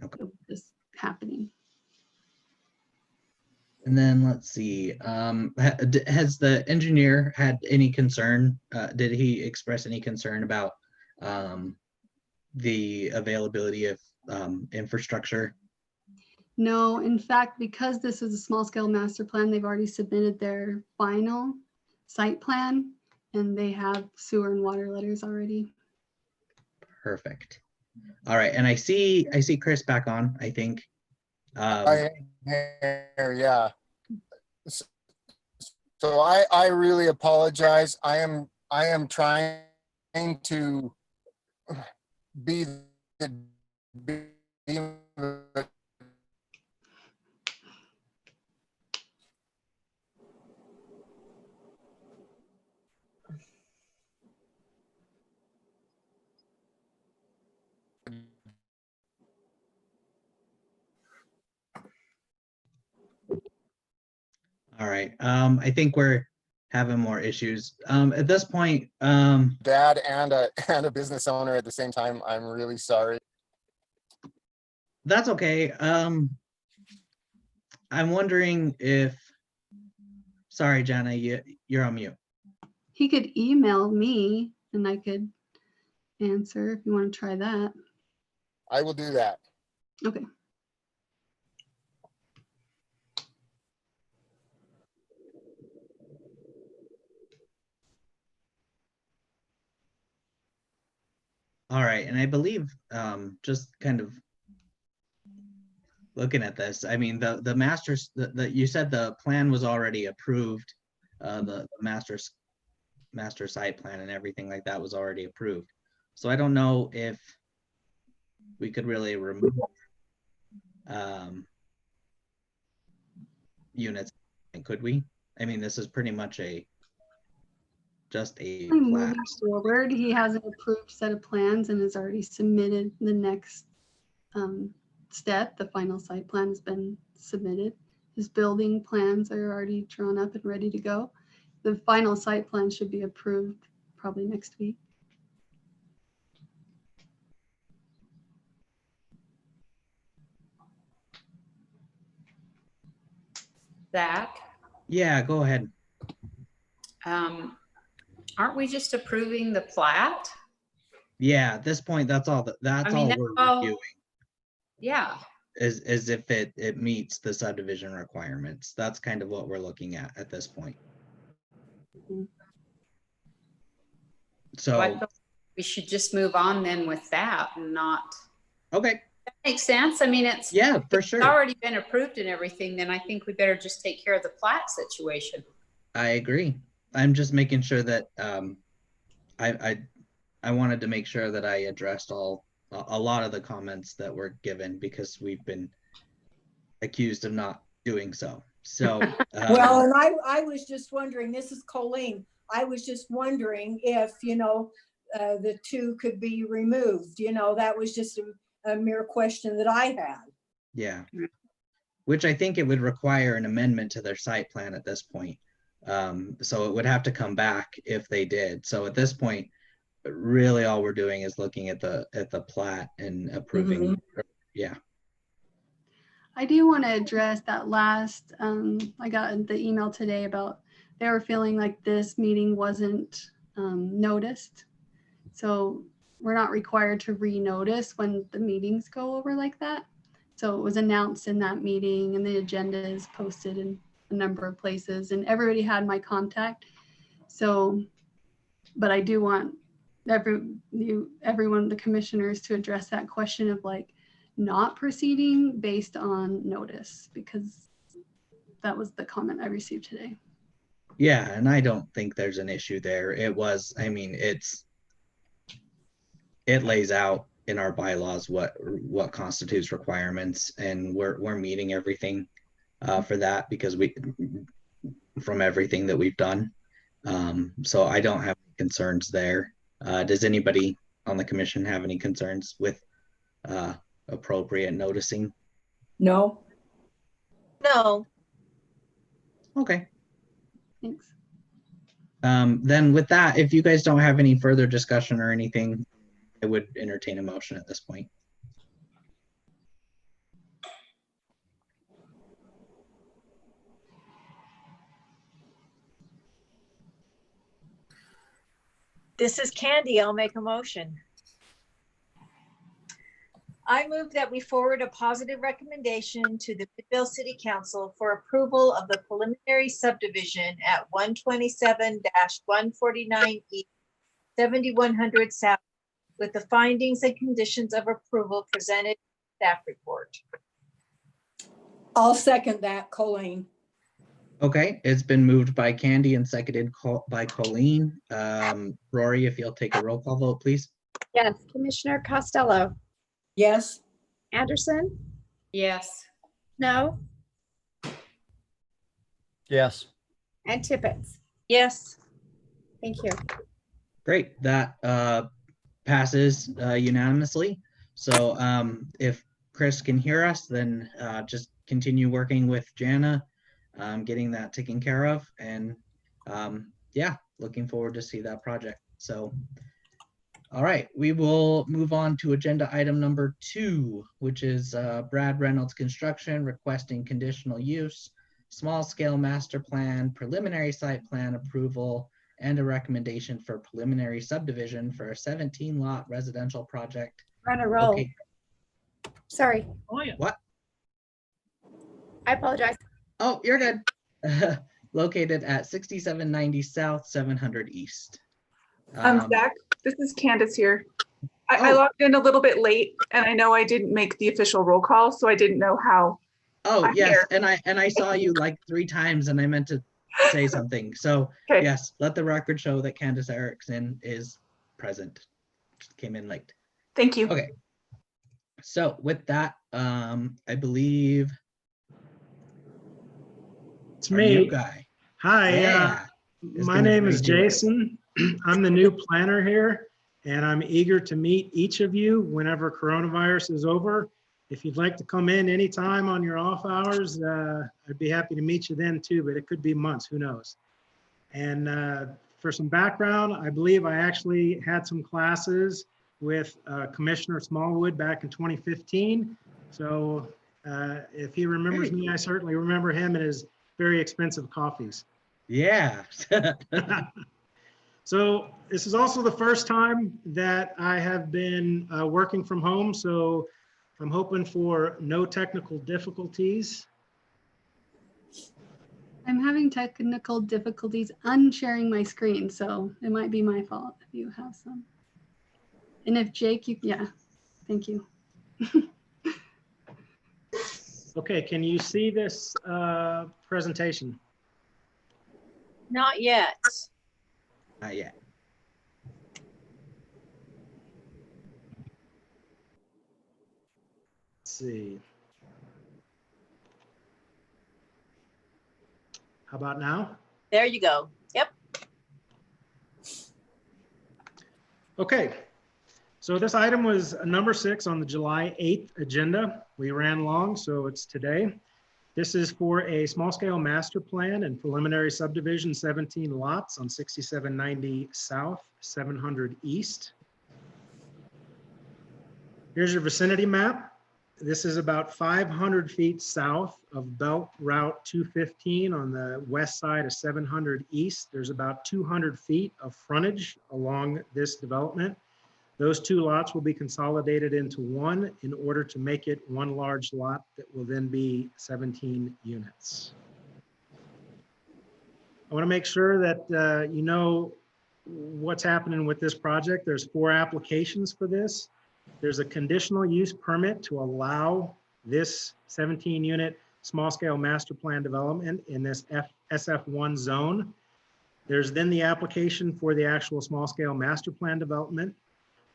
Speaker 1: Okay.
Speaker 8: it was just happening.
Speaker 1: And then let's see, has the engineer had any concern? Did he express any concern about the availability of infrastructure?
Speaker 8: No, in fact, because this is a small scale master plan, they've already submitted their final site plan, and they have sewer and water letters already.
Speaker 1: Perfect. All right, and I see Chris back on, I think.
Speaker 10: I hear, yeah. So I really apologize. I am trying to be
Speaker 1: All right, I think we're having more issues. At this point,
Speaker 10: dad and a business owner at the same time. I'm really sorry.
Speaker 1: that's okay. I'm wondering if, sorry, Jana, you're on mute.
Speaker 8: He could email me and I could answer if you want to try that.
Speaker 10: I will do that.
Speaker 8: Okay.
Speaker 1: All right, and I believe, just kind of looking at this, I mean, the masters, you said the plan was already approved. The master site plan and everything like that was already approved. So I don't know if we could really remove units, could we? I mean, this is pretty much just a plat.
Speaker 8: Moving forward, he has an approved set of plans and has already submitted the next step. The final site plan has been submitted. His building plans are already drawn up and ready to go. The final site plan should be approved probably next week.
Speaker 4: Zach,
Speaker 1: Yeah, go ahead.
Speaker 4: aren't we just approving the plat?
Speaker 1: Yeah, at this point, that's all
Speaker 4: I mean, that's
Speaker 1: we're
Speaker 4: all-
Speaker 1: reviewing
Speaker 4: Yeah,
Speaker 1: is if it meets the subdivision requirements. That's kind of what we're looking at this point. So,
Speaker 4: I thought we should just move on then with that and not,
Speaker 1: okay,
Speaker 4: that makes sense. I mean,
Speaker 1: yeah, for
Speaker 4: it's
Speaker 1: sure.
Speaker 4: already been approved and everything, then I think we better just take care of the plat situation.
Speaker 1: I agree. I'm just making sure that I wanted to make sure that I addressed a lot of the comments that were given, because we've been accused of not doing so. So
Speaker 7: Well, and I was just wondering, this is Colleen. I was just wondering if, the two could be removed, that was just a mere question that I had.
Speaker 1: yeah, which I think it would require an amendment to their site plan at this point. So it would have to come back if they did. So at this point, really all we're doing is looking at the plat and approving. Yeah.
Speaker 8: I do want to address that last, I got the email today about they were feeling like this meeting wasn't noticed. So we're not required to re-notice when the meetings go over like that. So it was announced in that meeting and the agenda is posted in a number of places and everybody had my contact. So, but I do want everyone, the commissioners, to address that question of like not proceeding based on notice, because that was the comment I received today.
Speaker 1: Yeah, and I don't think there's an issue there. I mean, it lays out in our bylaws what constitutes requirements, and we're meeting everything for that, because from everything that we've done. So I don't have any concerns there. Does anybody on the commission have any concerns with appropriate noticing?
Speaker 7: No.
Speaker 2: No,
Speaker 1: Okay.
Speaker 8: Thanks.
Speaker 1: Then with that, if you guys don't have any further discussion or anything, I would entertain a motion at this point.
Speaker 2: this is Candy. I'll make a motion. I move that we forward a positive recommendation to the Midvale City Council for approval of the preliminary subdivision at 127-149 East, 7100 South, with the findings and conditions of approval presented in the staff report.
Speaker 7: I'll second that, Colleen.
Speaker 1: Okay, it's been moved by Candy and seconded by Colleen. Rory, if you'll take a roll call vote, please.
Speaker 3: Yes, Commissioner Costello,
Speaker 7: Yes.
Speaker 3: Anderson,
Speaker 4: Yes.
Speaker 3: Snow,
Speaker 5: Yes.
Speaker 3: and Tippett.
Speaker 2: Yes.
Speaker 3: Thank you.
Speaker 1: Great, that passes unanimously. So if Chris can hear us, then just continue working with Jana, getting that taken care of, and yeah, looking forward to see that project. So all right, we will move on to agenda item number 2, which is Brad Reynolds Construction requesting conditional use, small scale master plan, preliminary site plan approval, and a recommendation for preliminary subdivision for a 17 lot residential project.
Speaker 3: We're on a roll.
Speaker 1: Okay.
Speaker 3: Sorry,
Speaker 1: What?
Speaker 3: I apologize.
Speaker 1: Oh, you're good. Located at 6790 South, 700 East.
Speaker 11: Zach, this is Candace here. I
Speaker 1: Oh.
Speaker 11: logged in a little bit late and I know I didn't make the official roll call, so I didn't know how.
Speaker 1: Oh,
Speaker 11: I'm
Speaker 1: yes,
Speaker 11: here.
Speaker 1: and I saw you like 3 times and I meant to say something. So
Speaker 11: Okay.
Speaker 1: yes, let the record show that Candace Erickson is present. Just came in late.
Speaker 11: Thank you.
Speaker 1: Okay. So with that, I believe
Speaker 12: It's
Speaker 1: our new
Speaker 12: me.
Speaker 1: guy.
Speaker 12: Hi,
Speaker 1: Yeah.
Speaker 12: my name is Jason. I'm the new planner here, and I'm eager to meet each of you whenever coronavirus is over. If you'd like to come in anytime on your off hours, I'd be happy to meet you then too, but it could be months, who knows. And for some background, I believe I actually had some classes with Commissioner Smallwood back in 2015. So if he remembers me, I certainly remember him and his very expensive coffees.
Speaker 1: Yeah.
Speaker 12: So this is also the first time that I have been working from home. So I'm hoping for no technical difficulties.
Speaker 8: I'm having technical difficulties unsharing my screen, so it might be my fault if you have some. And if Jake, yeah, thank you.
Speaker 12: Okay, can you see this presentation?
Speaker 2: Not yet.
Speaker 1: Not yet.
Speaker 12: Let's see. How about now?
Speaker 2: There you go. Yep.
Speaker 12: Okay, so this item was number 6 on the July 8th agenda. We ran long, so it's today. This is for a small scale master plan and preliminary subdivision, 17 lots on 6790 South, 700 East. Here's your vicinity map. This is about 500 feet south of Belt Route 215 on the west side of 700 East. There's about 200 feet of frontage along this development. Those 2 lots will be consolidated into one in order to make it one large lot that will then be 17 units. I want to make sure that you know what's happening with this project. There's 4 applications for this. There's a conditional use permit to allow this 17 unit small scale master plan development in this SF1 zone. There's then the application for the actual small scale master plan development.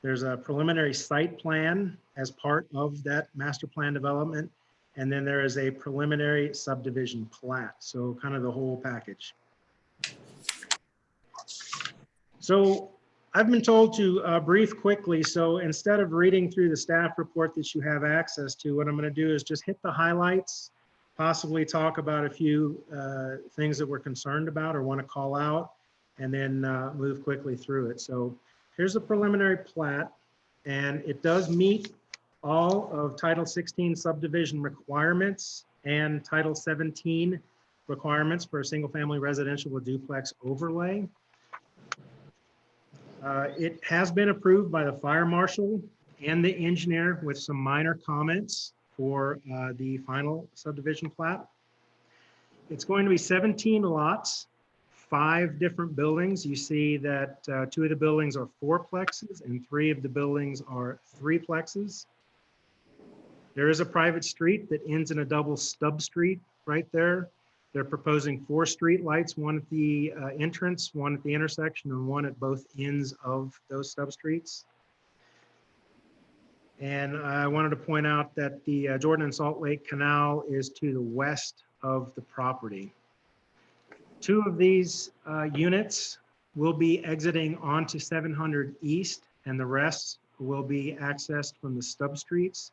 Speaker 12: There's a preliminary site plan as part of that master plan development. And then there is a preliminary subdivision plat. So kind of the whole package. So I've been told to brief quickly. So instead of reading through the staff report that you have access to, what I'm going to do is just hit the highlights, possibly talk about a few things that we're concerned about or want to call out, and then move quickly through it. So here's the preliminary plat, and it does meet all of Title 16 subdivision requirements and Title 17 requirements for a single family residential with duplex overlay. It has been approved by the fire marshal and the engineer with some minor comments for the final subdivision plat. It's going to be 17 lots, 5 different buildings. You see that 2 of the buildings are 4plexes and 3 of the buildings are 3plexes. There is a private street that ends in a double stub street right there. They're proposing 4 street lights, 1 at the entrance, 1 at the intersection, and 1 at both ends of those stub streets. And I wanted to point out that the Jordan and Salt Lake Canal is to the west of the property. 2 of these units will be exiting onto 700 East, and the rest will be accessed from the stub streets.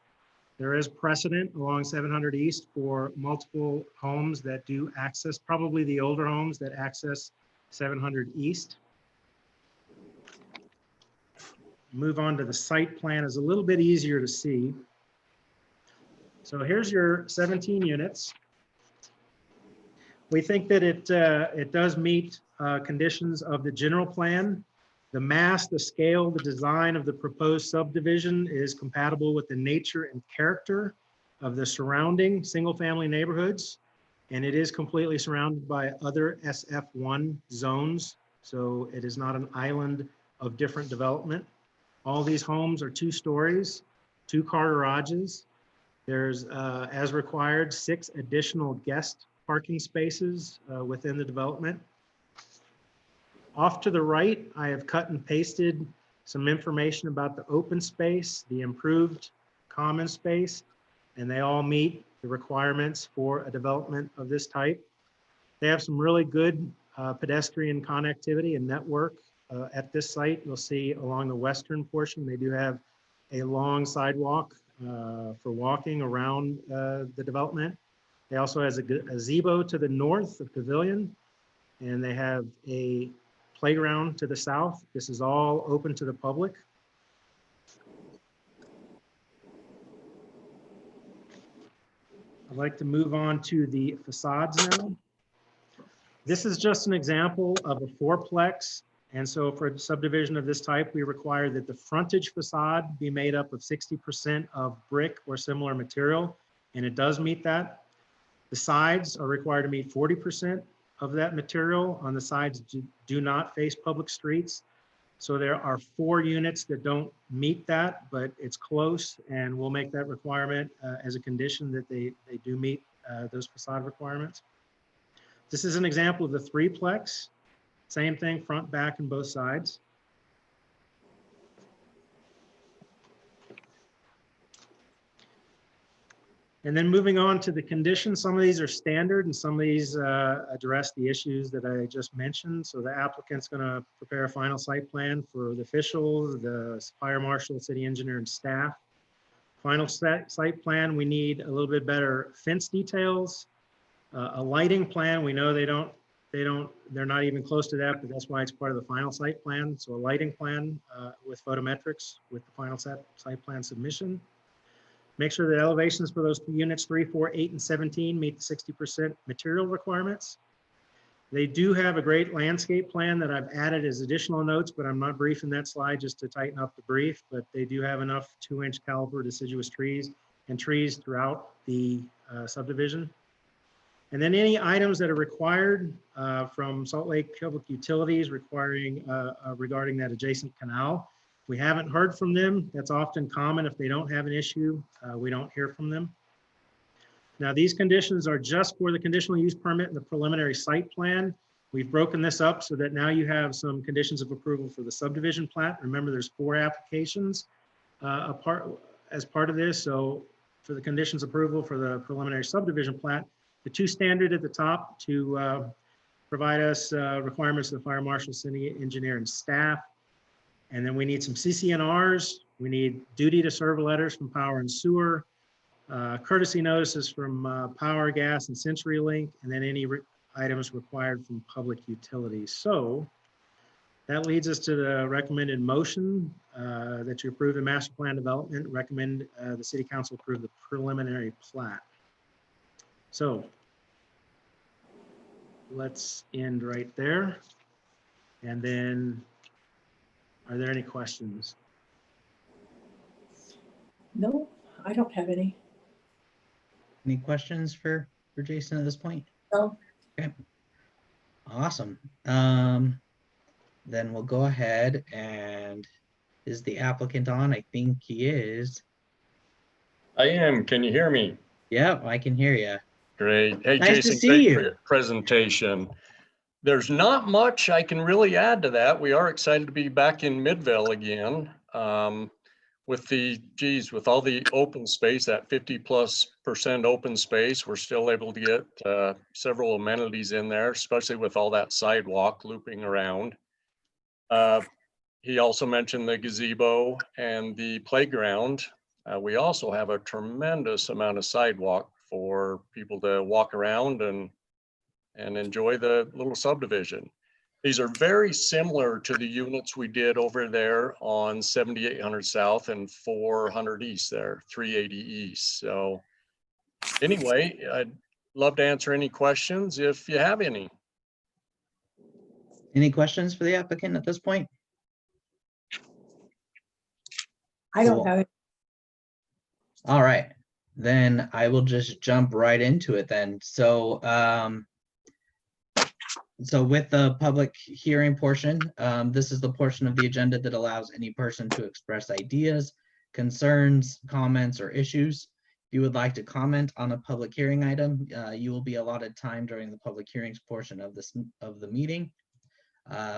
Speaker 12: There is precedent along 700 East for multiple homes that do access, probably the older homes that access 700 East. Move on to the site plan is a little bit easier to see. So here's your 17 units. We think that it does meet conditions of the general plan. The mass, the scale, the design of the proposed subdivision is compatible with the nature and character of the surrounding single-family neighborhoods, and it is completely surrounded by other SF1 zones, so it is not an island of different development. All these homes are 2 stories, 2-car garages. There's, as required, 6 additional guest parking spaces within the development. Off to the right, I have cut and pasted some information about the open space, the improved common space, and they all meet the requirements for a development of this type. They have some really good pedestrian connectivity and network at this site. You'll see along the western portion, they do have a long sidewalk for walking around the development. They also has a gazebo to the north of pavilion, and they have a playground to the south. This is all open to the public. I'd like to move on to the facades now. This is just an example of a 4-plex. And so for a subdivision of this type, we require that the frontage facade be made up of 60% of brick or similar material, and it does meet that. The sides are required to meet 40% of that material. On the sides do not face public streets. So there are 4 units that don't meet that, but it's close, and we'll make that requirement as a condition that they do meet those facade requirements. This is an example of the 3-plex. Same thing, front, back, and both sides. And then moving on to the conditions, some of these are standard and some of these address the issues that I just mentioned. So the applicant's going to prepare a final site plan for the officials, the fire marshal, city engineer, and staff. Final site plan, we need a little bit better fence details, a lighting plan. We know they're not even close to that, but that's why it's part of the final site plan. So a lighting plan with photometrics with the final site plan submission. Make sure that elevations for those units 3, 4, 8, and 17 meet the 60% material requirements. They do have a great landscape plan that I've added as additional notes, but I'm not briefing that slide just to tighten up the brief, but they do have enough 2-inch caliber deciduous trees and trees throughout the subdivision. And then any items that are required from Salt Lake Public Utilities regarding that adjacent canal. We haven't heard from them. That's often common. If they don't have an issue, we don't hear from them. Now, these conditions are just for the conditional use permit and the preliminary site plan. We've broken this up so that now you have some conditions of approval for the subdivision plat. Remember, there's 4 applications as part of this. So for the conditions approval for the preliminary subdivision plat, the 2 standard at the top to provide us requirements of the fire marshal, city engineer, and staff. And then we need some CCNRs. We need duty to serve letters from Power and Sewer, courtesy notices from Power, Gas, and CenturyLink, and then any items required from public utilities. So that leads us to the recommended motion that you approve the master plan development. Recommend the city council approve the preliminary plat. So let's end right there. And then, are there any questions?
Speaker 7: No, I don't have any.
Speaker 1: Any questions for Jason at this point?
Speaker 7: No.
Speaker 1: Okay. Awesome. Then we'll go ahead and is the applicant on? I think he is.
Speaker 13: I am. Can you hear me?
Speaker 1: Yep, I can hear you.
Speaker 13: Great. Hey,
Speaker 1: Nice to
Speaker 13: Jason,
Speaker 1: see
Speaker 13: great
Speaker 1: you.
Speaker 13: for your presentation. There's not much I can really add to that. We are excited to be back in Midvale again. With all the open space, that 50+% open space, we're still able to get several amenities in there, especially with all that sidewalk looping around. He also mentioned the gazebo and the playground. We also have a tremendous amount of sidewalk for people to walk around and enjoy the little subdivision. These are very similar to the units we did over there on 7800 South and 400 East there, 380 East. So anyway, I'd love to answer any questions if you have any.
Speaker 1: Any questions for the applicant at this point?
Speaker 7: I don't
Speaker 1: Cool.
Speaker 7: have it.
Speaker 1: All right, then I will just jump right into it then. So So with the public hearing portion, this is the portion of the agenda that allows any person to express ideas, concerns, comments, or issues. If you would like to comment on a public hearing item, you will be allotted time during the public hearings portion of the meeting.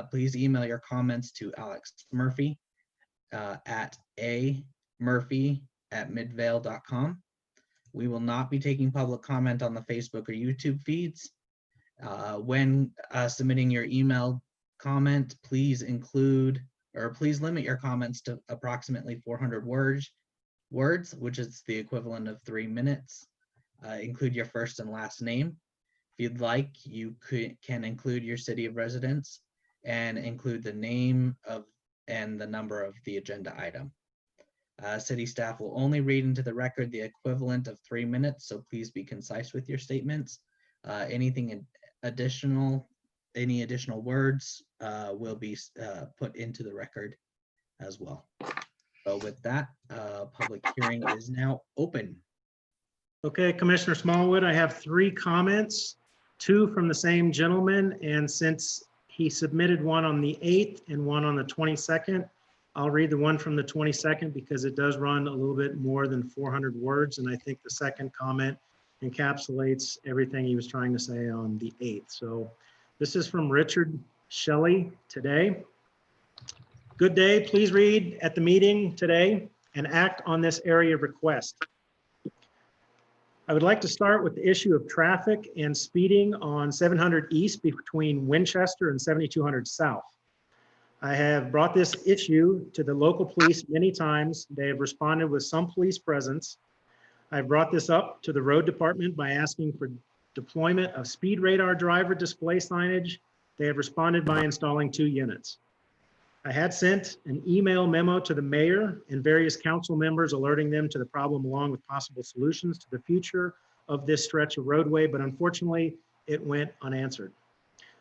Speaker 1: Please email your comments to Alex Murphy at amurphy@midvale.com. We will not be taking public comment on the Facebook or YouTube feeds. When submitting your email comment, please limit your comments to approximately 400 words, which is the equivalent of 3 minutes. Include your first and last name. If you'd like, you can include your city of residence and include the name of and the number of the agenda item. City staff will only read into the record the equivalent of 3 minutes, so please be concise with your statements. Any additional words will be put into the record as well. So with that, public hearing is now open.
Speaker 12: Okay, Commissioner Smallwood, I have 3 comments, 2 from the same gentleman, and since he submitted one on the 8th and one on the 22nd, I'll read the one from the 22nd because it does run a little bit more than 400 words, and I think the second comment encapsulates everything he was trying to say on the 8th. So this is from Richard Shelley today. Good day, please read at the meeting today and act on this area request. I would like to start with the issue of traffic and speeding on 700 East between Winchester and 7200 South. I have brought this issue to the local police many times. They have responded with some police presence. I brought this up to the road department by asking for deployment of speed radar driver display signage. They have responded by installing 2 units. I had sent an email memo to the mayor and various council members alerting them to the problem along with possible solutions to the future of this stretch of roadway, but unfortunately it went unanswered.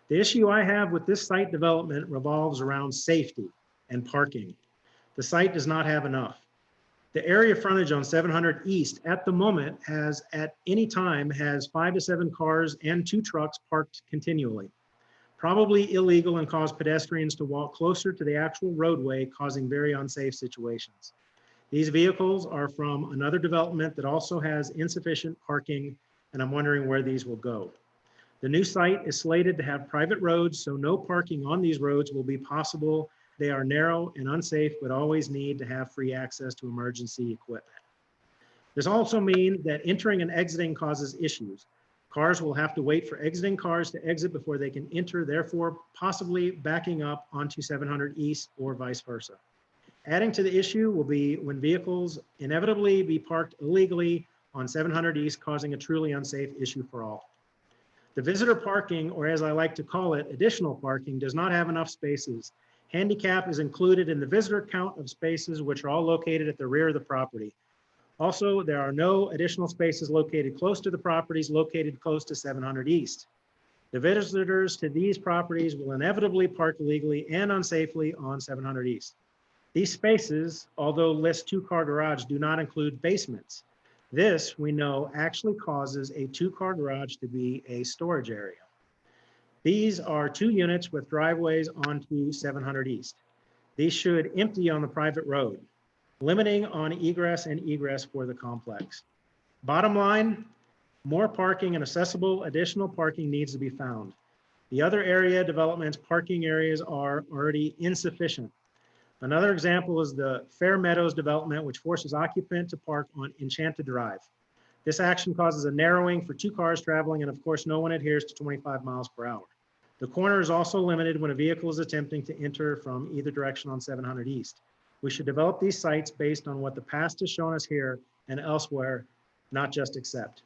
Speaker 12: The issue I have with this site development revolves around safety and parking. The site does not have enough. The area frontage on 700 East at the moment has at any time has 5 to 7 cars and 2 trucks parked continually. Probably illegal and cause pedestrians to walk closer to the actual roadway, causing very unsafe situations. These vehicles are from another development that also has insufficient parking, and I'm wondering where these will go. The new site is slated to have private roads, so no parking on these roads will be possible. They are narrow and unsafe, but always need to have free access to emergency equipment. This also means that entering and exiting causes issues. Cars will have to wait for exiting cars to exit before they can enter, therefore possibly backing up onto 700 East or vice versa. Adding to the issue will be when vehicles inevitably be parked illegally on 700 East, causing a truly unsafe issue for all. The visitor parking, or as I like to call it, additional parking, does not have enough spaces. Handicap is included in the visitor count of spaces, which are all located at the rear of the property. Also, there are no additional spaces located close to the properties located close to 700 East. The visitors to these properties will inevitably park illegally and unsafely on 700 East. These spaces, although list 2-car garage, do not include basements. This, we know, actually causes a 2-car garage to be a storage area. These are 2 units with driveways onto 700 East. These should empty on the private road, limiting on egress and egress for the complex. Bottom line, more parking and accessible additional parking needs to be found. The other area developments parking areas are already insufficient. Another example is the Fair Meadows development, which forces occupant to park on Enchanted Drive. This action causes a narrowing for 2 cars traveling, and of course, no one adheres to 25 miles per hour. The corner is also limited when a vehicle is attempting to enter from either direction on 700 East. We should develop these sites based on what the past has shown us here and elsewhere, not just accept.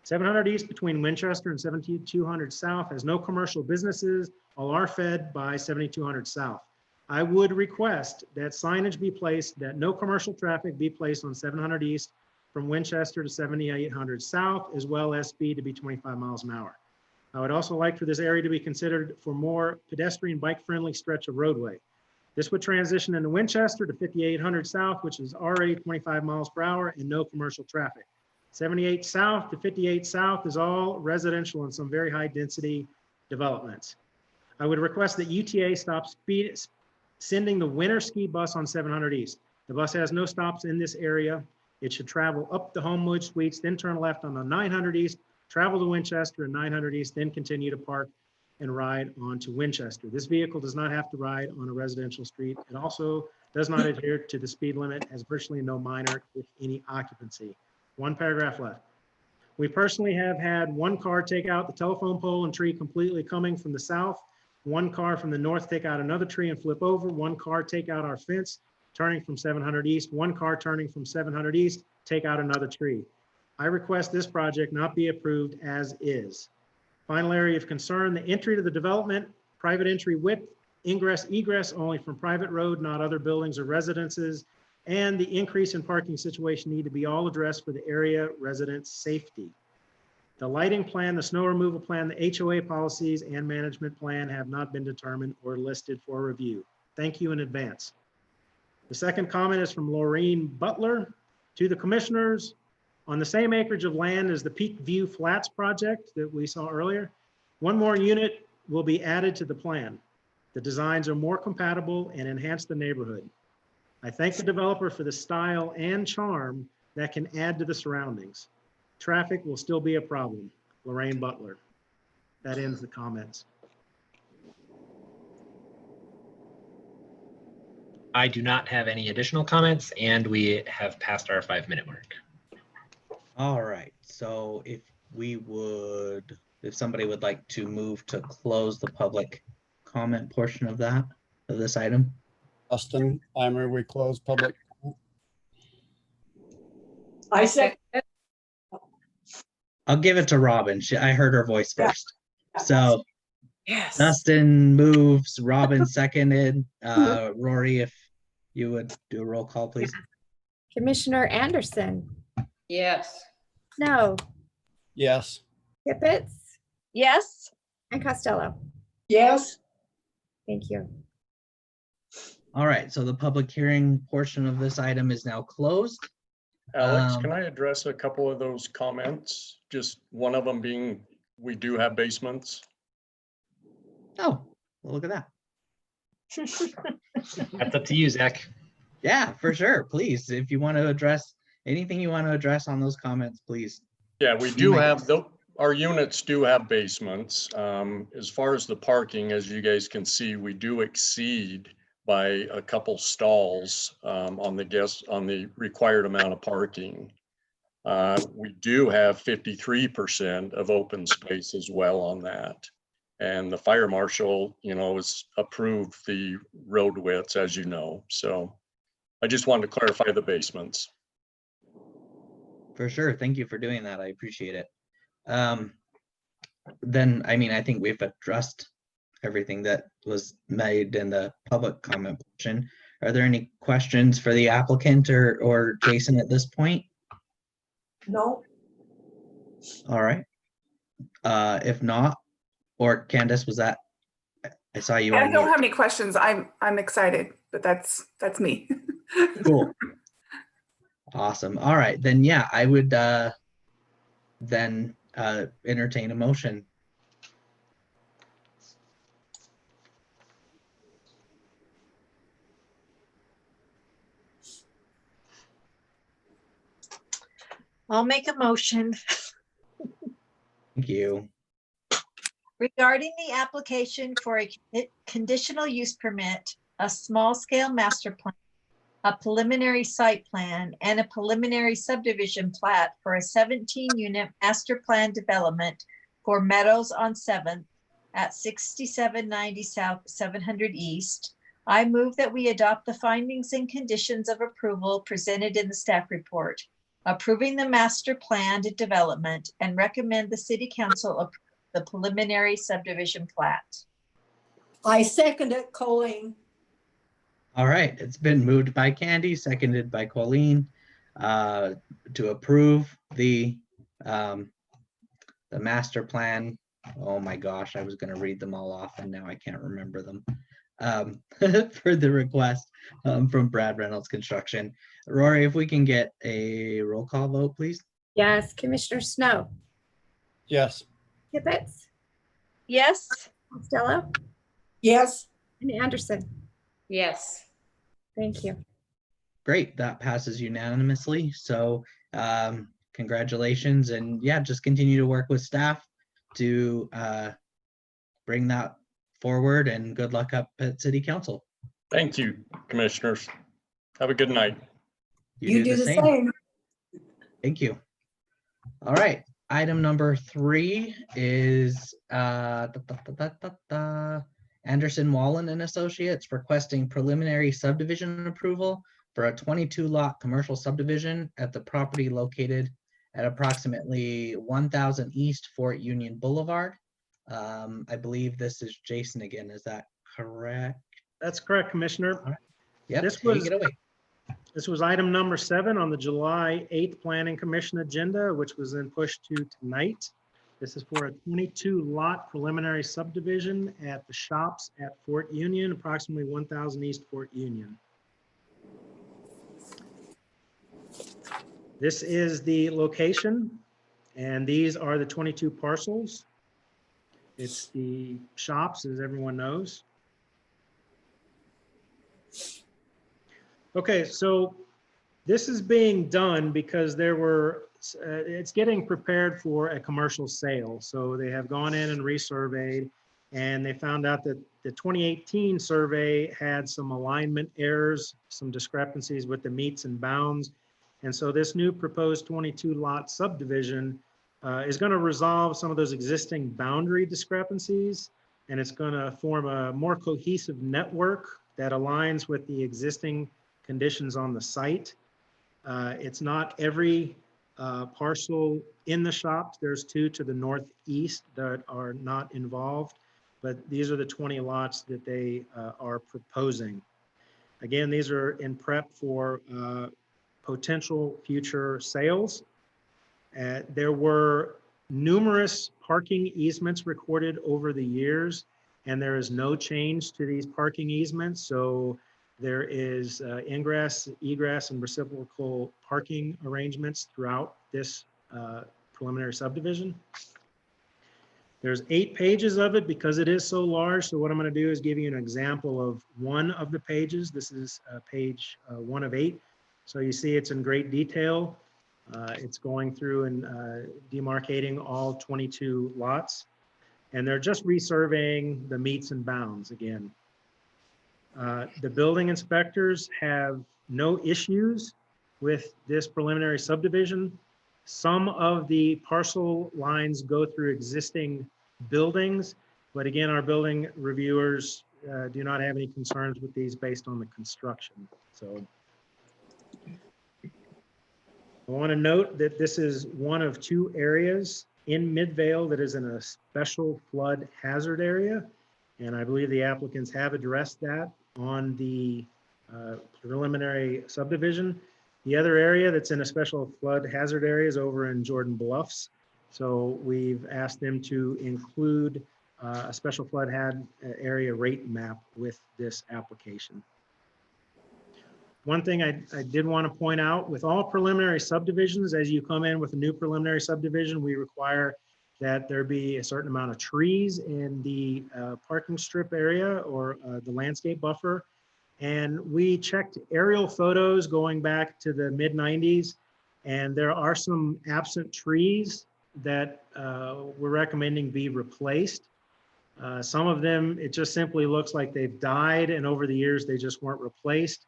Speaker 12: 700 East between Winchester and 7200 South has no commercial businesses. All are fed by 7200 South. I would request that signage be placed, that no commercial traffic be placed on 700 East from Winchester to 7800 South, as well as speed to be 25 miles an hour. I would also like for this area to be considered for more pedestrian bike-friendly stretch of roadway. This would transition into Winchester to 5800 South, which is already 25 miles per hour and no commercial traffic. 78 South to 58 South is all residential and some very high density developments. I would request that UTA stop sending the winter ski bus on 700 East. The bus has no stops in this area. It should travel up the Homewood Suites, then turn left on the 900 East, travel to Winchester and 900 East, then continue to park and ride on to Winchester. This vehicle does not have to ride on a residential street. It also does not adhere to the speed limit, has virtually no minor, if any, occupancy. One paragraph left. We personally have had one car take out the telephone pole and tree completely coming from the south. One car from the north take out another tree and flip over. One car take out our fence, turning from 700 East. One car turning from 700 East, take out another tree. I request this project not be approved as is. Final area of concern, the entry to the development, private entry width, ingress, egress only from private road, not other buildings or residences, and the increase in parking situation need to be all addressed for the area residents' safety. The lighting plan, the snow removal plan, the HOA policies, and management plan have not been determined or listed for review. Thank you in advance. The second comment is from Laureen Butler to the commissioners. On the same acreage of land as the Peak View Flats project that we saw earlier, one more unit will be added to the plan. The designs are more compatible and enhance the neighborhood. I thank the developer for the style and charm that can add to the surroundings. Traffic will still be a problem. Lorraine Butler. That ends the comments.
Speaker 6: I do not have any additional comments, and we have passed our 5-minute mark.
Speaker 1: All right, so if somebody would like to move to close the public comment portion of this item.
Speaker 5: Austin, I move we close public.
Speaker 7: I second.
Speaker 1: I'll give it to Robin. I heard her voice first. So
Speaker 11: Yes.
Speaker 1: Dustin moves, Robin seconded. Rory, if you would do a roll call, please.
Speaker 3: Commissioner Anderson,
Speaker 4: Yes.
Speaker 3: Snow,
Speaker 5: Yes.
Speaker 3: Tippett,
Speaker 2: Yes.
Speaker 3: and Costello.
Speaker 7: Yes.
Speaker 3: Thank you.
Speaker 1: All right, so the public hearing portion of this item is now closed.
Speaker 13: Alex, can I address a couple of those comments? Just one of them being, we do have basements.
Speaker 1: Oh, well, look at that.
Speaker 6: That's up to you, Zach.
Speaker 1: Yeah, for sure. Please, if you want to address anything you want to address on those comments, please.
Speaker 13: Yeah, we do have, our units do have basements. As far as the parking, as you guys can see, we do exceed by a couple stalls on the required amount of parking. We do have 53% of open space as well on that. And the fire marshal, has approved the road widths, as you know. So I just wanted to clarify the basements.
Speaker 1: For sure. Thank you for doing that. I appreciate it. Then, I think we've addressed everything that was made in the public comment portion. Are there any questions for the applicant or Jason at this point?
Speaker 7: No.
Speaker 1: All right. If not, or Candace, was that? I saw you.
Speaker 11: I don't have any questions. I'm excited, but that's me.
Speaker 1: Cool. Awesome. All right, then yeah, I would then entertain a motion.
Speaker 2: I'll make a motion
Speaker 1: Thank you.
Speaker 2: regarding the application for a conditional use permit, a small-scale master plan, a preliminary site plan, and a preliminary subdivision plat for a 17-unit master plan development for Meadows on 7th at 6790 South 700 East. I move that we adopt the findings and conditions of approval presented in the staff report, approving the master plan development, and recommend the city council approve the preliminary subdivision plat.
Speaker 7: I second it, Colleen.
Speaker 1: All right, it's been moved by Candy, seconded by Colleen, to approve the master plan. Oh my gosh, I was going to read them all off and now I can't remember them. For the request from Brad Reynolds Construction. Rory, if we can get a roll call vote, please.
Speaker 3: Yes, Commissioner Snow,
Speaker 5: Yes.
Speaker 3: Tippett,
Speaker 2: Yes.
Speaker 3: Costello,
Speaker 7: Yes.
Speaker 3: and Anderson.
Speaker 4: Yes.
Speaker 3: Thank you.
Speaker 1: Great, that passes unanimously. So congratulations, and yeah, just continue to work with staff to bring that forward, and good luck up at City Council.
Speaker 13: Thank you, commissioners. Have a good night.
Speaker 7: You do the same.
Speaker 1: Thank you. All right, item number 3 is Anderson Wallen and Associates requesting preliminary subdivision approval for a 22 lot commercial subdivision at the property located at approximately 1000 East Fort Union Boulevard. I believe this is Jason again. Is that correct?
Speaker 12: That's correct, Commissioner.
Speaker 1: Yep,
Speaker 12: This
Speaker 1: take
Speaker 12: was
Speaker 1: it away.
Speaker 12: This was item number 7 on the July 8th Planning Commission agenda, which was then pushed to tonight. This is for a 22 lot preliminary subdivision at the shops at Fort Union, approximately 1000 East Fort Union. This is the location, and these are the 22 parcels. It's the shops, as everyone knows. Okay, so this is being done because there were, it's getting prepared for a commercial sale. So they have gone in and resurveyed, and they found out that the 2018 survey had some alignment errors, some discrepancies with the meets and bounds. And so this new proposed 22 lot subdivision is going to resolve some of those existing boundary discrepancies, and it's going to form a more cohesive network that aligns with the existing conditions on the site. It's not every parcel in the shops. There's 2 to the northeast that are not involved, but these are the 20 lots that they are proposing. Again, these are in prep for potential future sales. There were numerous parking easements recorded over the years, and there is no change to these parking easements. So there is ingress, egress, and reciprocal parking arrangements throughout this preliminary subdivision. There's 8 pages of it because it is so large. So what I'm going to do is give you an example of one of the pages. This is page 1 of 8. So you see it's in great detail. It's going through and demarcating all 22 lots. And they're just resurveying the meets and bounds again. The building inspectors have no issues with this preliminary subdivision. Some of the parcel lines go through existing buildings, but again, our building reviewers do not have any concerns with these based on the construction. So I want to note that this is one of 2 areas in Midvale that is in a special flood hazard area. And I believe the applicants have addressed that on the preliminary subdivision. The other area that's in a special flood hazard area is over in Jordan Bluffs. So we've asked them to include a special flood area rate map with this application. One thing I did want to point out, with all preliminary subdivisions, as you come in with a new preliminary subdivision, we require that there be a certain amount of trees in the parking strip area or the landscape buffer. And we checked aerial photos going back to the mid-90s, and there are some absent trees that we're recommending be replaced. Some of them, it just simply looks like they've died, and over the years, they just weren't replaced.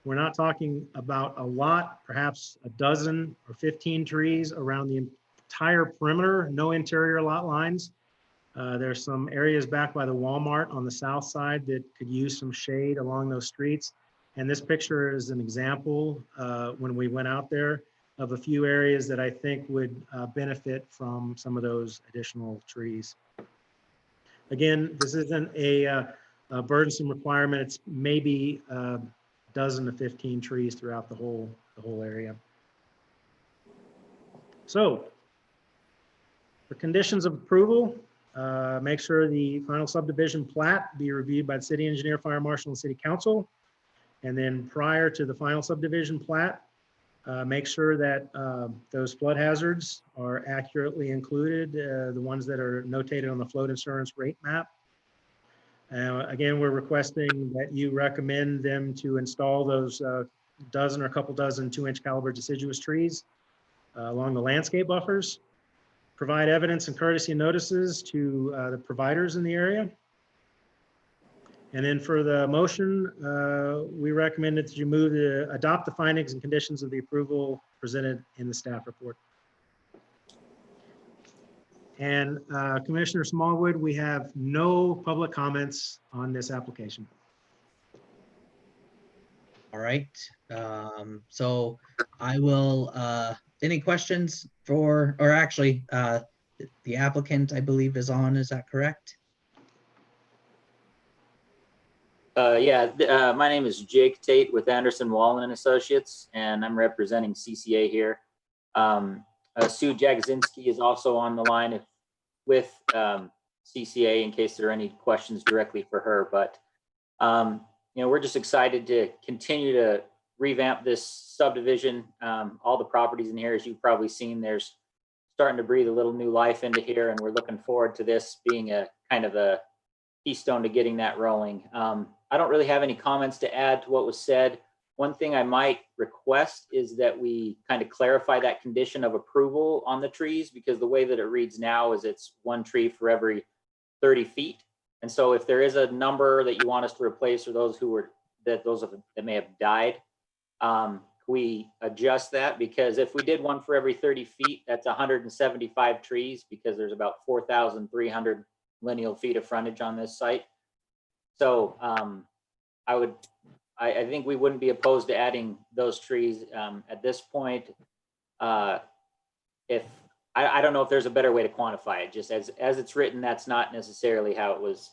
Speaker 12: We're not talking about a lot, perhaps a dozen or 15 trees around the entire perimeter, no interior lot lines. There's some areas back by the Walmart on the south side that could use some shade along those streets. And this picture is an example when we went out there of a few areas that I think would benefit from some of those additional trees. Again, this isn't a burdensome requirement. It's maybe a dozen to 15 trees throughout the whole area. So the conditions of approval, make sure the final subdivision plat be reviewed by the city engineer, fire marshal, and city council. And then prior to the final subdivision plat, Make sure that those flood hazards are accurately included, the ones that are notated on the flood insurance rate map. Again, we're requesting that you recommend them to install those dozen or a couple dozen 2-inch caliber deciduous trees along the landscape buffers. Provide evidence and courtesy notices to the providers in the area. And then for the motion, we recommend that you move to adopt the findings and conditions of the approval presented in the staff report. And Commissioner Smallwood, we have no public comments on this application.
Speaker 1: All right. So I will, any questions for, or actually, the applicant, I believe, is on, is that correct?
Speaker 14: My name is Jake Tate with Anderson Wallen and Associates, and I'm representing CCA here. Sue Jagodzinski is also on the line with CCA in case there are any questions directly for her. But we're just excited to continue to revamp this subdivision. All the properties in here, as you've probably seen, there's starting to breathe a little new life into here, and we're looking forward to this being a kind of a keystone to getting that rolling. I don't really have any comments to add to what was said. One thing I might request is that we kind of clarify that condition of approval on the trees, because the way that it reads now is it's 1 tree for every 30 feet. And so if there is a number that you want us to replace, or those that may have died, we adjust that, because if we did 1 for every 30 feet, that's 175 trees, because there's about 4,300 lineal feet of frontage on this site. So I think we wouldn't be opposed to adding those trees at this point. If I don't know if there's a better way to quantify it. Just as it's written, that's not necessarily how it was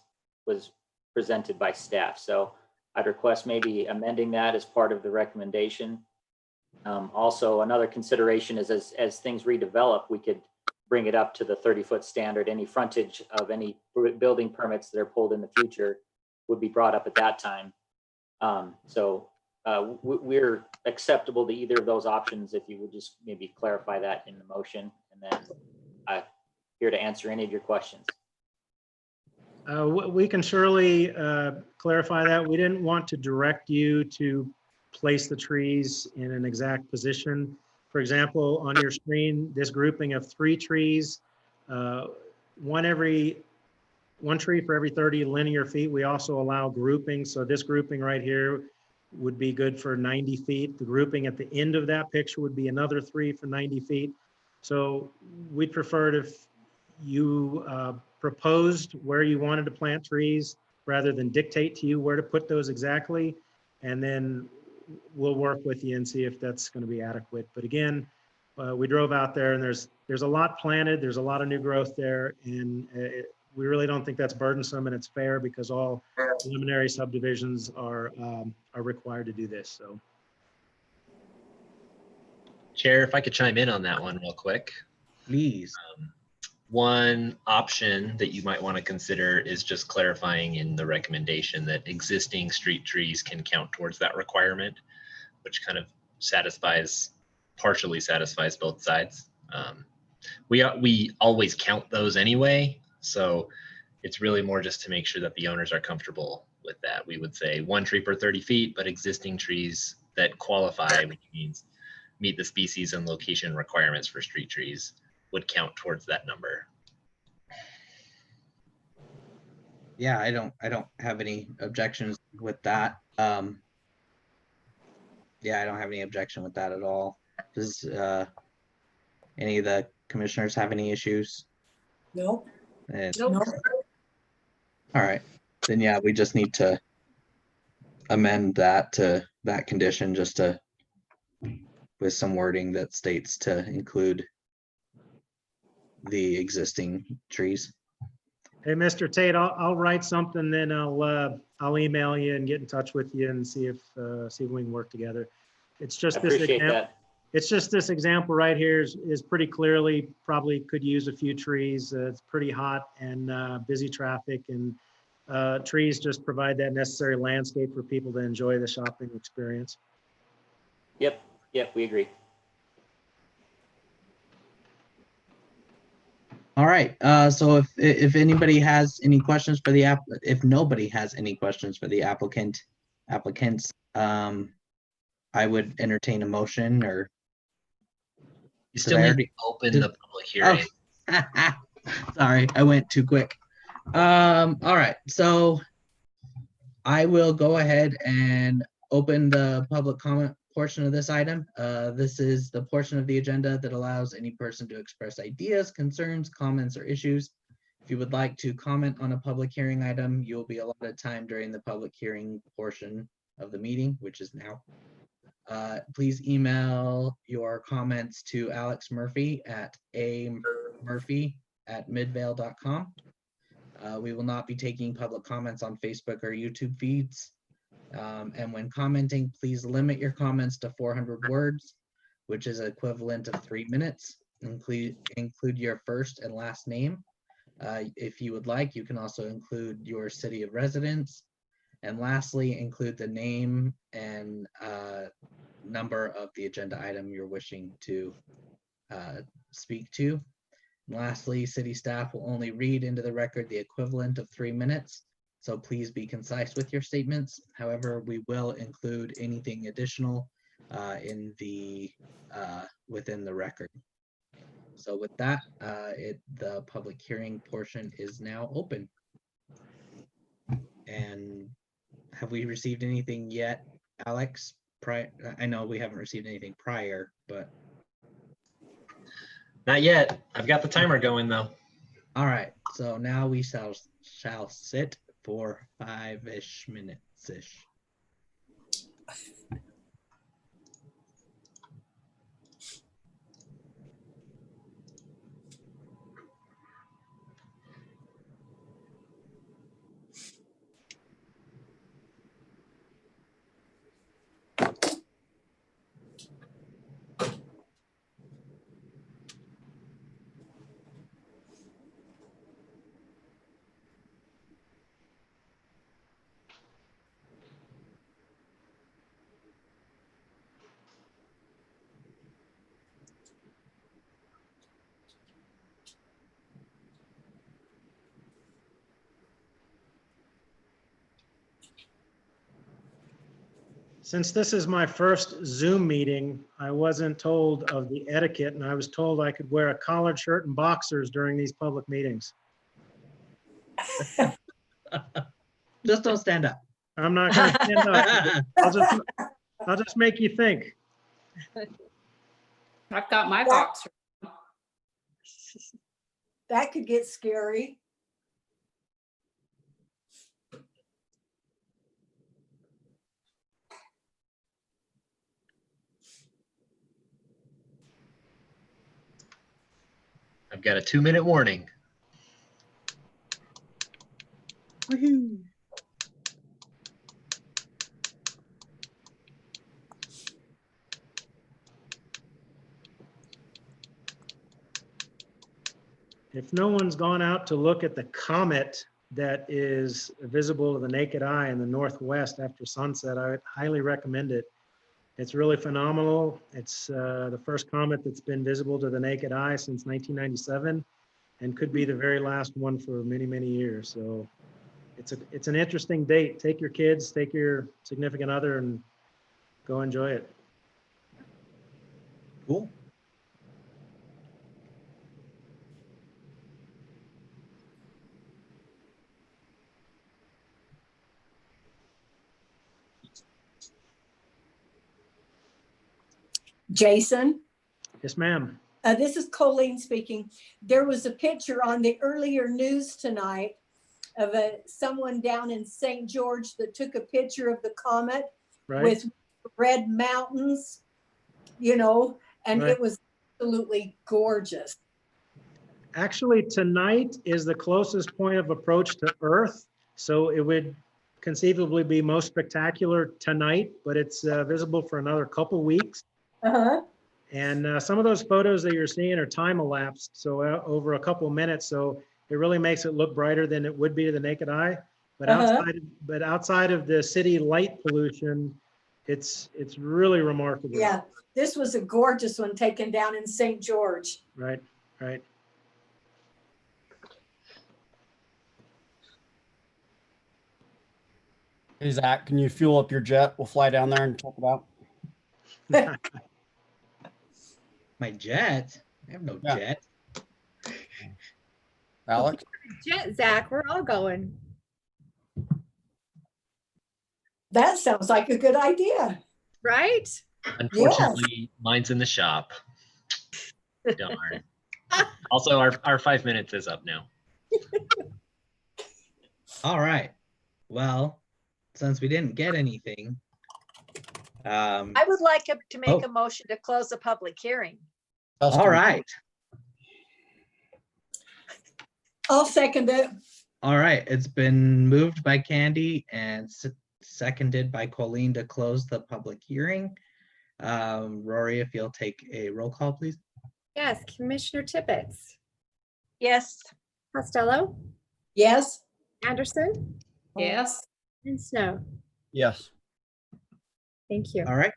Speaker 14: presented by staff. So I'd request maybe amending that as part of the recommendation. Also, another consideration is as things redevelop, we could bring it up to the 30-foot standard. Any frontage of any building permits that are pulled in the future would be brought up at that time. We're acceptable to either of those options, if you would just maybe clarify that in the motion, and then I'm here to answer any of your questions.
Speaker 12: We can surely clarify that. We didn't want to direct you to place the trees in an exact position. For example, on your screen, this grouping of 3 trees, 1 tree for every 30 linear feet. We also allow grouping. So this grouping right here would be good for 90 feet. The grouping at the end of that picture would be another 3 for 90 feet. So we'd prefer it if you proposed where you wanted to plant trees rather than dictate to you where to put those exactly. And then we'll work with you and see if that's going to be adequate. But again, we drove out there, and there's a lot planted. There's a lot of new growth there. And we really don't think that's burdensome, and it's fair, because all preliminary subdivisions are required to do this. So,
Speaker 6: Chair, if I could chime in on that one real quick.
Speaker 1: Please.
Speaker 6: One option that you might want to consider is just clarifying in the recommendation that existing street trees can count towards that requirement, which kind of partially satisfies both sides. We always count those anyway. So it's really more just to make sure that the owners are comfortable with that. We would say 1 tree per 30 feet, but existing trees that qualify, which means meet the species and location requirements for street trees, would count towards that number.
Speaker 1: Yeah, I don't have any objections with that. Yeah, I don't have any objection with that at all. Does any of the commissioners have any issues?
Speaker 7: Nope.
Speaker 2: Nope.
Speaker 1: All right, then yeah, we just need to amend that to that condition, just to with some wording that states to include the existing trees.
Speaker 12: hey, Mr. Tate, I'll write something, then I'll email you and get in touch with you and see if we can work together. It's just this example. It's just this example right here is pretty clearly probably could use a few trees. It's pretty hot and busy traffic, and trees just provide that necessary landscape for people to enjoy the shopping experience.
Speaker 14: Yep, we agree.
Speaker 1: All right, so if anybody has any questions for the if nobody has any questions for the applicants, I would entertain a motion or.
Speaker 6: You still
Speaker 1: I
Speaker 6: need
Speaker 1: already
Speaker 6: to open
Speaker 1: did-
Speaker 6: the public hearing.
Speaker 1: Sorry, I went too quick. All right, so I will go ahead and open the public comment portion of this item. This is the portion of the agenda that allows any person to express ideas, concerns, comments, or issues. If you would like to comment on a public hearing item, you will be allotted time during the public hearing portion of the meeting, which is now. Please email your comments to Alex Murphy at amurphy@midvale.com. We will not be taking public comments on Facebook or YouTube feeds. And when commenting, please limit your comments to 400 words, which is equivalent of 3 minutes. Include your first and last name. If you would like, you can also include your city of residence. And lastly, include the name and number of the agenda item you're wishing to speak to. And lastly, city staff will only read into the record the equivalent of 3 minutes. So please be concise with your statements. However, we will include anything additional in the within the record. So with that, the public hearing portion is now open. And have we received anything yet, Alex? I know we haven't received anything prior, but.
Speaker 6: Not yet. I've got the timer going though.
Speaker 1: All right, so now we shall sit for 5-ish minutes-ish.
Speaker 12: Since this is my first Zoom meeting, I wasn't told of the etiquette, and I was told I could wear a collared shirt and boxers during these public meetings.
Speaker 1: Just don't stand up.
Speaker 12: I'm not going to stand up. I'll just make you think.
Speaker 4: I've got my box.
Speaker 7: That could get scary.
Speaker 6: I've got a 2-minute warning.
Speaker 1: Woohoo.
Speaker 12: If no one's gone out to look at the comet that is visible to the naked eye in the northwest after sunset, I would highly recommend it. It's really phenomenal. It's the first comet that's been visible to the naked eye since 1997 and could be the very last one for many, many years. So it's an interesting date. Take your kids, take your significant other, and go enjoy it.
Speaker 1: Cool.
Speaker 7: Jason?
Speaker 12: Yes, ma'am.
Speaker 7: This is Colleen speaking. There was a picture on the earlier news tonight of someone down in St. George that took a picture of the comet with red mountains, you know, and it was absolutely gorgeous.
Speaker 12: Actually, tonight is the closest point of approach to Earth. So it would conceivably be most spectacular tonight, but it's visible for another couple weeks. And some of those photos that you're seeing are time elapsed, so over a couple minutes. So it really makes it look brighter than it would be to the naked eye. But outside of the city light pollution, it's really remarkable.
Speaker 7: Yeah, this was a gorgeous one taken down in St. George.
Speaker 12: Right.
Speaker 5: Hey, Zach, can you fuel up your jet? We'll fly down there and check it out.
Speaker 1: My jet? I have no
Speaker 5: Yeah.
Speaker 1: jet.
Speaker 5: Alex?
Speaker 3: Jet, Zach, we're all going.
Speaker 7: That sounds like a good idea.
Speaker 3: Right?
Speaker 6: Unfortunately, mine's in the shop. Darn. Also, our 5 minutes is up now.
Speaker 1: All right. Well, since we didn't get anything,
Speaker 2: I would like to make
Speaker 1: Oh.
Speaker 2: a motion to close the public hearing.
Speaker 1: all right.
Speaker 7: I'll second it.
Speaker 1: All right. It's been moved by Candy and seconded by Colleen to close the public hearing. Rory, if you'll take a roll call, please.
Speaker 3: Yes, Commissioner Tippett,
Speaker 2: Yes.
Speaker 3: Costello,
Speaker 7: Yes.
Speaker 3: Anderson,
Speaker 4: Yes.
Speaker 3: and Snow.
Speaker 5: Yes.
Speaker 3: Thank you.
Speaker 1: All right.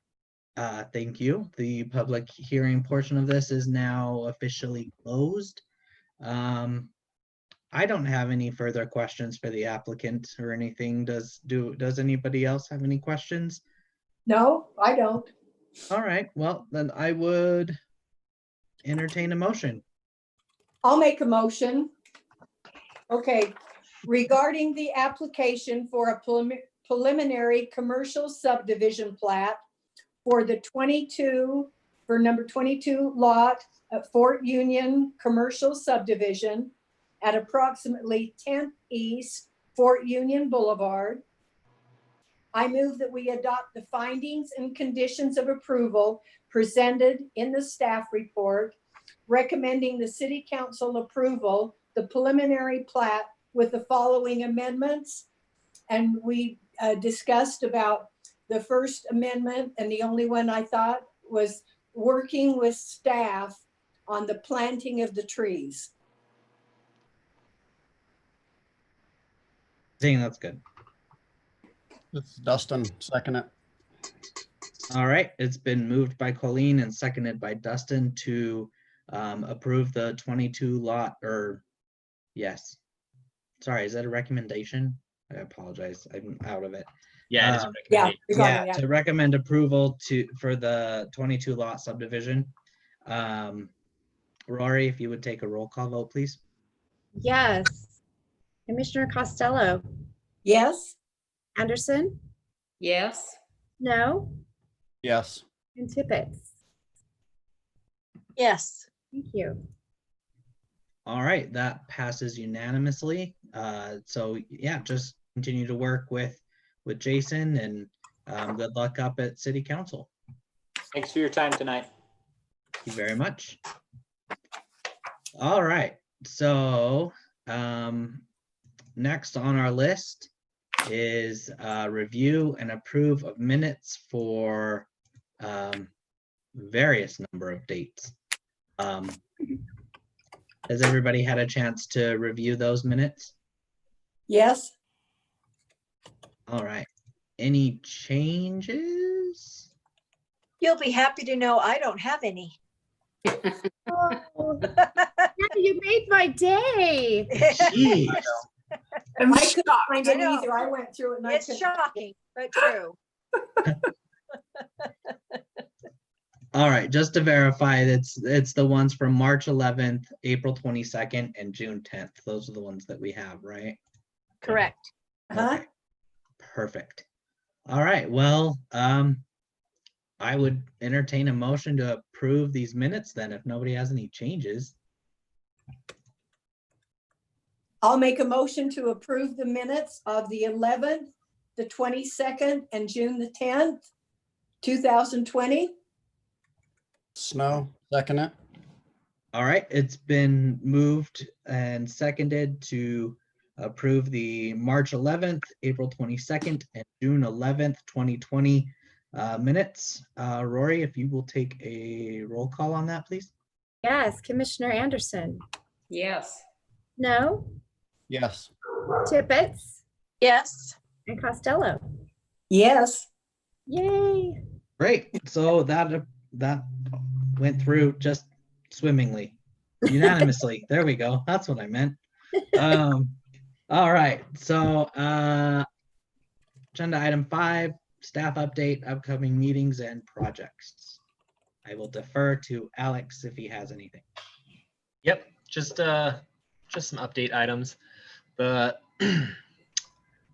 Speaker 1: Thank you. The public hearing portion of this is now officially closed. I don't have any further questions for the applicant or anything. Does anybody else have any questions?
Speaker 7: No, I don't.
Speaker 1: All right, well, then I would entertain a motion.
Speaker 7: I'll make a motion. Okay, regarding the application for a preliminary commercial subdivision plat for the number 22 lot at Fort Union Commercial Subdivision at approximately 10th East Fort Union Boulevard. I move that we adopt the findings and conditions of approval presented in the staff report, recommending the city council approval, the preliminary plat with the following amendments. And we discussed about the first amendment, and the only one I thought was working with staff on the planting of the trees.
Speaker 1: I think that's good.
Speaker 5: It's Dustin, second it.
Speaker 1: All right, it's been moved by Colleen and seconded by Dustin to approve the 22 lot, or yes. Sorry, is that a recommendation? I apologize, I'm out of it.
Speaker 6: Yeah, it is a
Speaker 7: Yeah,
Speaker 6: recommendation.
Speaker 1: Yeah,
Speaker 7: regarding that.
Speaker 1: to recommend approval for the 22 lot subdivision. Rory, if you would take a roll call vote, please.
Speaker 3: Yes. Commissioner Costello,
Speaker 7: Yes.
Speaker 3: Anderson,
Speaker 4: Yes.
Speaker 3: Snow,
Speaker 5: Yes.
Speaker 3: and Tippett.
Speaker 2: Yes.
Speaker 3: Thank you.
Speaker 1: All right, that passes unanimously. So yeah, just continue to work with Jason, and good luck up at City Council.
Speaker 14: Thanks for your time tonight.
Speaker 1: Thank you very much. All right, so next on our list is review and approve of minutes for various number of dates. Has everybody had a chance to review those minutes?
Speaker 7: Yes.
Speaker 1: All right. Any changes?
Speaker 2: You'll be happy to know I don't have any.
Speaker 3: Oh, yeah, you made my day.
Speaker 1: Jeez.
Speaker 11: I'm
Speaker 7: I couldn't
Speaker 11: shocked.
Speaker 7: find
Speaker 2: I
Speaker 7: it
Speaker 2: know.
Speaker 7: either. I went through it and I
Speaker 2: It's
Speaker 7: couldn't.
Speaker 2: shocking, but true.
Speaker 1: All right, just to verify, it's the ones from March 11th, April 22nd, and June 10th. Those are the ones that we have, right?
Speaker 2: Correct.
Speaker 7: Huh?
Speaker 1: Okay. Perfect. All right, well, I would entertain a motion to approve these minutes then, if nobody has any changes.
Speaker 7: I'll make a motion to approve the minutes of the 11th, the 22nd, and June the 10th, 2020.
Speaker 5: Snow, second it.
Speaker 1: All right, it's been moved and seconded to approve the March 11th, April 22nd, and June 11th, 2020 minutes. Rory, if you will take a roll call on that, please.
Speaker 3: Yes, Commissioner Anderson,
Speaker 4: Yes.
Speaker 3: Snow,
Speaker 5: Yes.
Speaker 3: Tippett,
Speaker 2: Yes.
Speaker 3: and Costello.
Speaker 7: Yes.
Speaker 3: Yay.
Speaker 1: Great, so that went through just swimmingly, unanimously. There we go, that's what I meant. All right, so Agenda item 5, staff update, upcoming meetings and projects. I will defer to Alex if he has anything.
Speaker 6: Yep, just some update items. The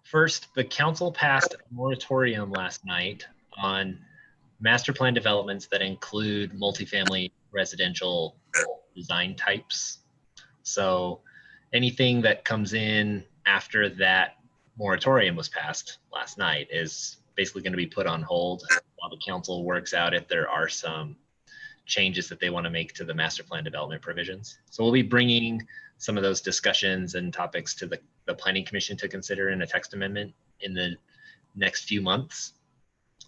Speaker 6: first, the council passed a moratorium last night on master plan developments that include multifamily residential design types. So anything that comes in after that moratorium was passed last night is basically going to be put on hold while the council works out if there are some changes that they want to make to the master plan development provisions. So we'll be bringing some of those discussions and topics to the Planning Commission to consider in a text amendment in the next few months.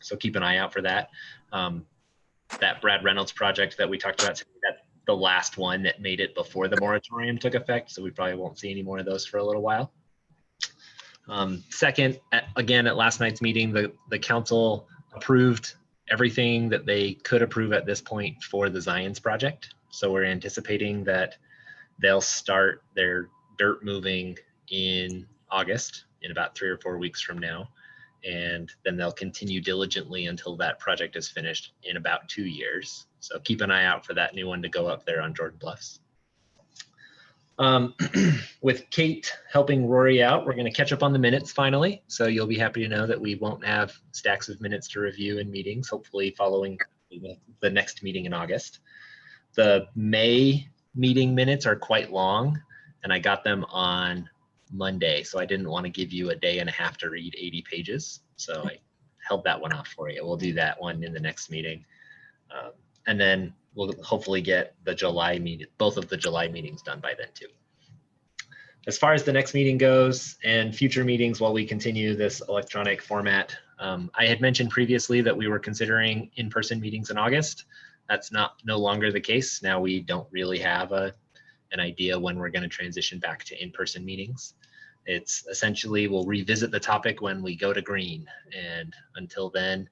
Speaker 6: So keep an eye out for that. That Brad Reynolds project that we talked about today, that's the last one that made it before the moratorium took effect. So we probably won't see any more of those for a little while. Second, again, at last night's meeting, the council approved everything that they could approve at this point for the Zions project. So we're anticipating that they'll start their dirt moving in August, in about 3 or 4 weeks from now. And then they'll continue diligently until that project is finished in about 2 years. So keep an eye out for that new one to go up there on Jordan Bluffs. With Kate helping Rory out, we're going to catch up on the minutes finally. So you'll be happy to know that we won't have stacks of minutes to review in meetings, hopefully following the next meeting in August. The May meeting minutes are quite long, and I got them on Monday, so I didn't want to give you a day and a half to read 80 pages. So I held that one off for you. We'll do that one in the next meeting. And then we'll hopefully get the July meeting, both of the July meetings done by then too. As far as the next meeting goes and future meetings while we continue this electronic format, I had mentioned previously that we were considering in-person meetings in August. That's no longer the case. Now we don't really have an idea when we're going to transition back to in-person meetings. It's essentially, we'll revisit the topic when we go to green, and until then,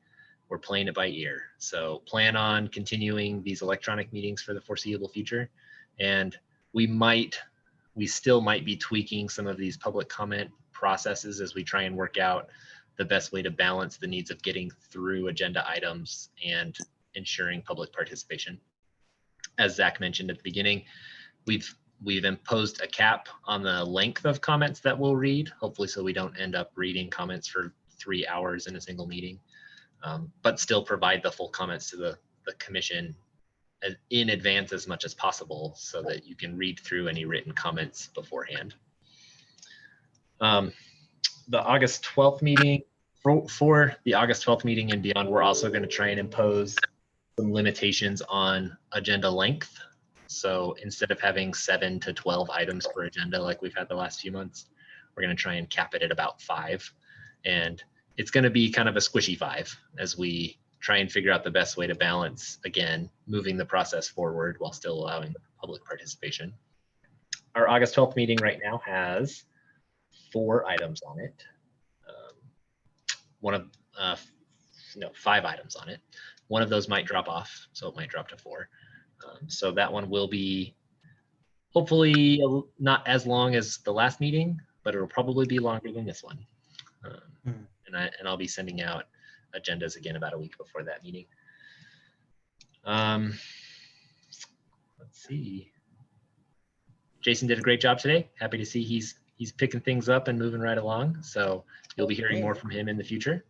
Speaker 6: we're playing it by ear. So plan on continuing these electronic meetings for the foreseeable future. And we still might be tweaking some of these public comment processes as we try and work out the best way to balance the needs of getting through agenda items and ensuring public participation. As Zach mentioned at the beginning, we've imposed a cap on the length of comments that we'll read, hopefully so we don't end up reading comments for 3 hours in a single meeting. But still provide the full comments to the commission in advance as much as possible so that you can read through any written comments beforehand. The August 12th meeting, for the August 12th meeting and beyond, we're also going to try and impose some limitations on agenda length. So instead of having 7 to 12 items per agenda like we've had the last few months, we're going to try and cap it at about 5. And it's going to be kind of a squishy 5 as we try and figure out the best way to balance, again, moving the process forward while still allowing public participation. Our August 12th meeting right now has 4 items on it. 5 items on it. One of those might drop off, so it might drop to 4. So that one will be hopefully not as long as the last meeting, but it'll probably be longer than this one. And I'll be sending out agendas again about a week before that meeting. Let's see. Jason did a great job today. Happy to see he's picking things up and moving right along. So you'll be hearing more from him in the future.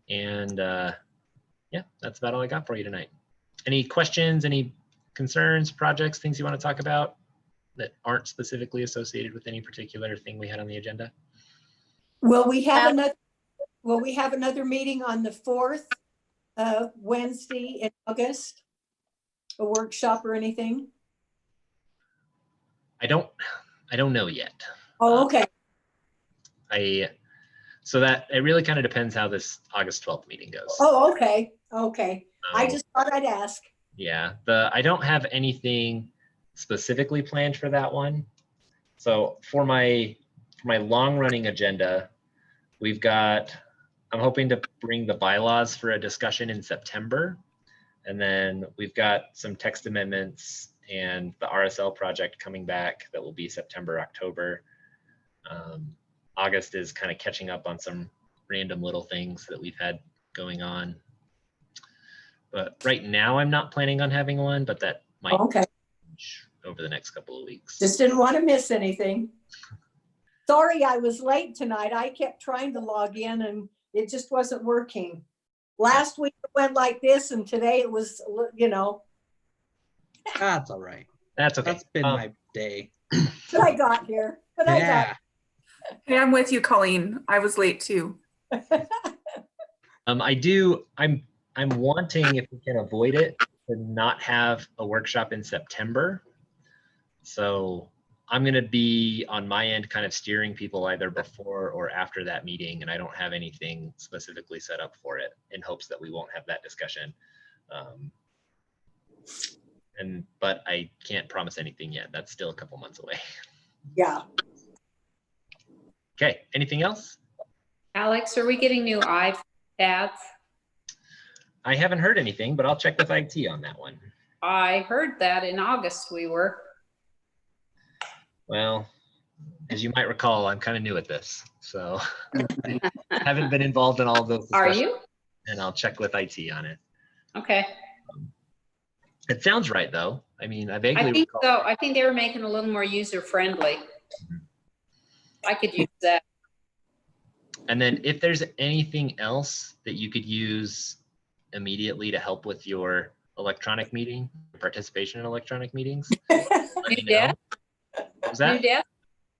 Speaker 6: And yeah, that's about all I got for you tonight. Any questions, any concerns, projects, things you want to talk about that aren't specifically associated with any particular thing we had on the agenda?
Speaker 7: Will we have another meeting on the 4th, Wednesday in August? A workshop or anything?
Speaker 6: I don't know yet.
Speaker 7: Oh, okay.
Speaker 6: So that it really kind of depends how this August 12th meeting goes.
Speaker 7: Oh, okay. Okay. I just thought I'd ask.
Speaker 6: Yeah, I don't have anything specifically planned for that one. So for my long running agenda, I'm hoping to bring the bylaws for a discussion in September. And then we've got some text amendments and the RSL project coming back that will be September, October. August is kind of catching up on some random little things that we've had going on. But right now, I'm not planning on having one, but that might
Speaker 7: Okay,
Speaker 6: change over the next couple of weeks.
Speaker 7: just didn't want to miss anything. Sorry, I was late tonight. I kept trying to log in and it just wasn't working. Last week it went like this and today it was, you know,
Speaker 1: That's all right.
Speaker 6: That's okay.
Speaker 1: That's been my day.
Speaker 7: but I got here, but I got.
Speaker 1: Yeah.
Speaker 11: Hey, I'm with you, Colleen. I was late too.
Speaker 6: I'm wanting, if we can avoid it, to not have a workshop in September. So I'm going to be on my end kind of steering people either before or after that meeting, and I don't have anything specifically set up for it in hopes that we won't have that discussion. But I can't promise anything yet. That's still a couple months away.
Speaker 7: Yeah.
Speaker 6: Okay, anything else?
Speaker 4: Alex, are we getting new iPads?
Speaker 6: I haven't heard anything, but I'll check with IT on that one.
Speaker 4: I heard that in August we were.
Speaker 6: Well, as you might recall, I'm kind of new at this, so haven't been involved in all of those
Speaker 4: Are
Speaker 6: discussions.
Speaker 4: you?
Speaker 6: And I'll check with IT on it.
Speaker 4: Okay.
Speaker 6: It sounds right, though. I mean, I vaguely
Speaker 4: I think
Speaker 6: recall.
Speaker 4: so. I think they were making a little more user friendly. I could use that.
Speaker 6: And then if there's anything else that you could use immediately to help with your electronic meeting, participation in electronic meetings, let me know. Was that?
Speaker 4: New desk?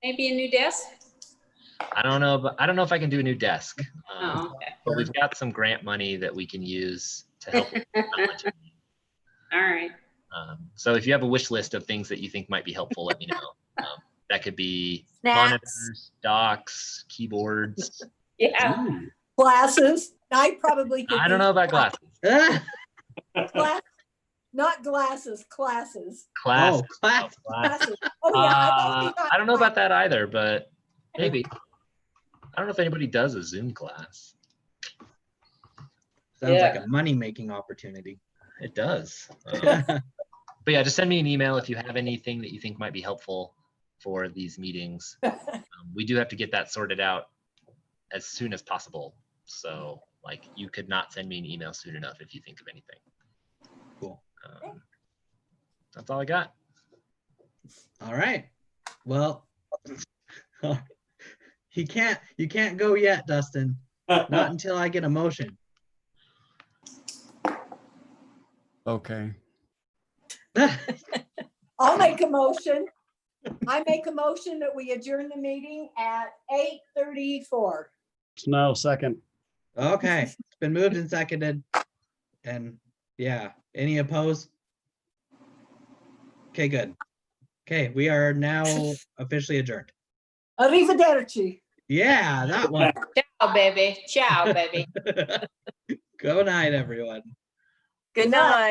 Speaker 4: Maybe a new desk?
Speaker 6: I don't know, but I don't know if I can do a new desk.
Speaker 4: Oh, okay.
Speaker 6: But we've got some grant money that we can use to help with technology.
Speaker 4: All right.
Speaker 6: So if you have a wish list of things that you think might be helpful, let me know. That could be
Speaker 2: Snacks.
Speaker 6: monitors, docks, keyboards.
Speaker 4: Yeah.
Speaker 6: Ooh,
Speaker 7: Glasses. I probably could.
Speaker 6: I don't know about glasses.
Speaker 7: Not glasses, classes.
Speaker 6: Class.
Speaker 1: Oh, class.
Speaker 7: Classes. Oh, yeah. I've only got
Speaker 6: I don't know about that either, but maybe. I don't know if anybody does a Zoom class.
Speaker 1: Sounds like a money-making opportunity.
Speaker 6: It does. But yeah, just send me an email if you have anything that you think might be helpful for these meetings. We do have to get that sorted out as soon as possible. So like you could not send me an email soon enough if you think of anything.
Speaker 1: Cool.
Speaker 6: That's all I got.
Speaker 1: All right. Well, you can't go yet, Dustin. Not until I get a motion.
Speaker 5: Okay.
Speaker 7: I'll make a motion. I make a motion that we adjourn the meeting at 8:34.
Speaker 5: Snow, second.
Speaker 1: Okay, it's been moved and seconded. And yeah, any opposed? Okay, good. Okay, we are now officially adjourned.
Speaker 7: Arrivederci.
Speaker 1: Yeah, that one.
Speaker 4: Ciao, baby. Ciao, baby.
Speaker 1: Good night, everyone.
Speaker 2: Good night.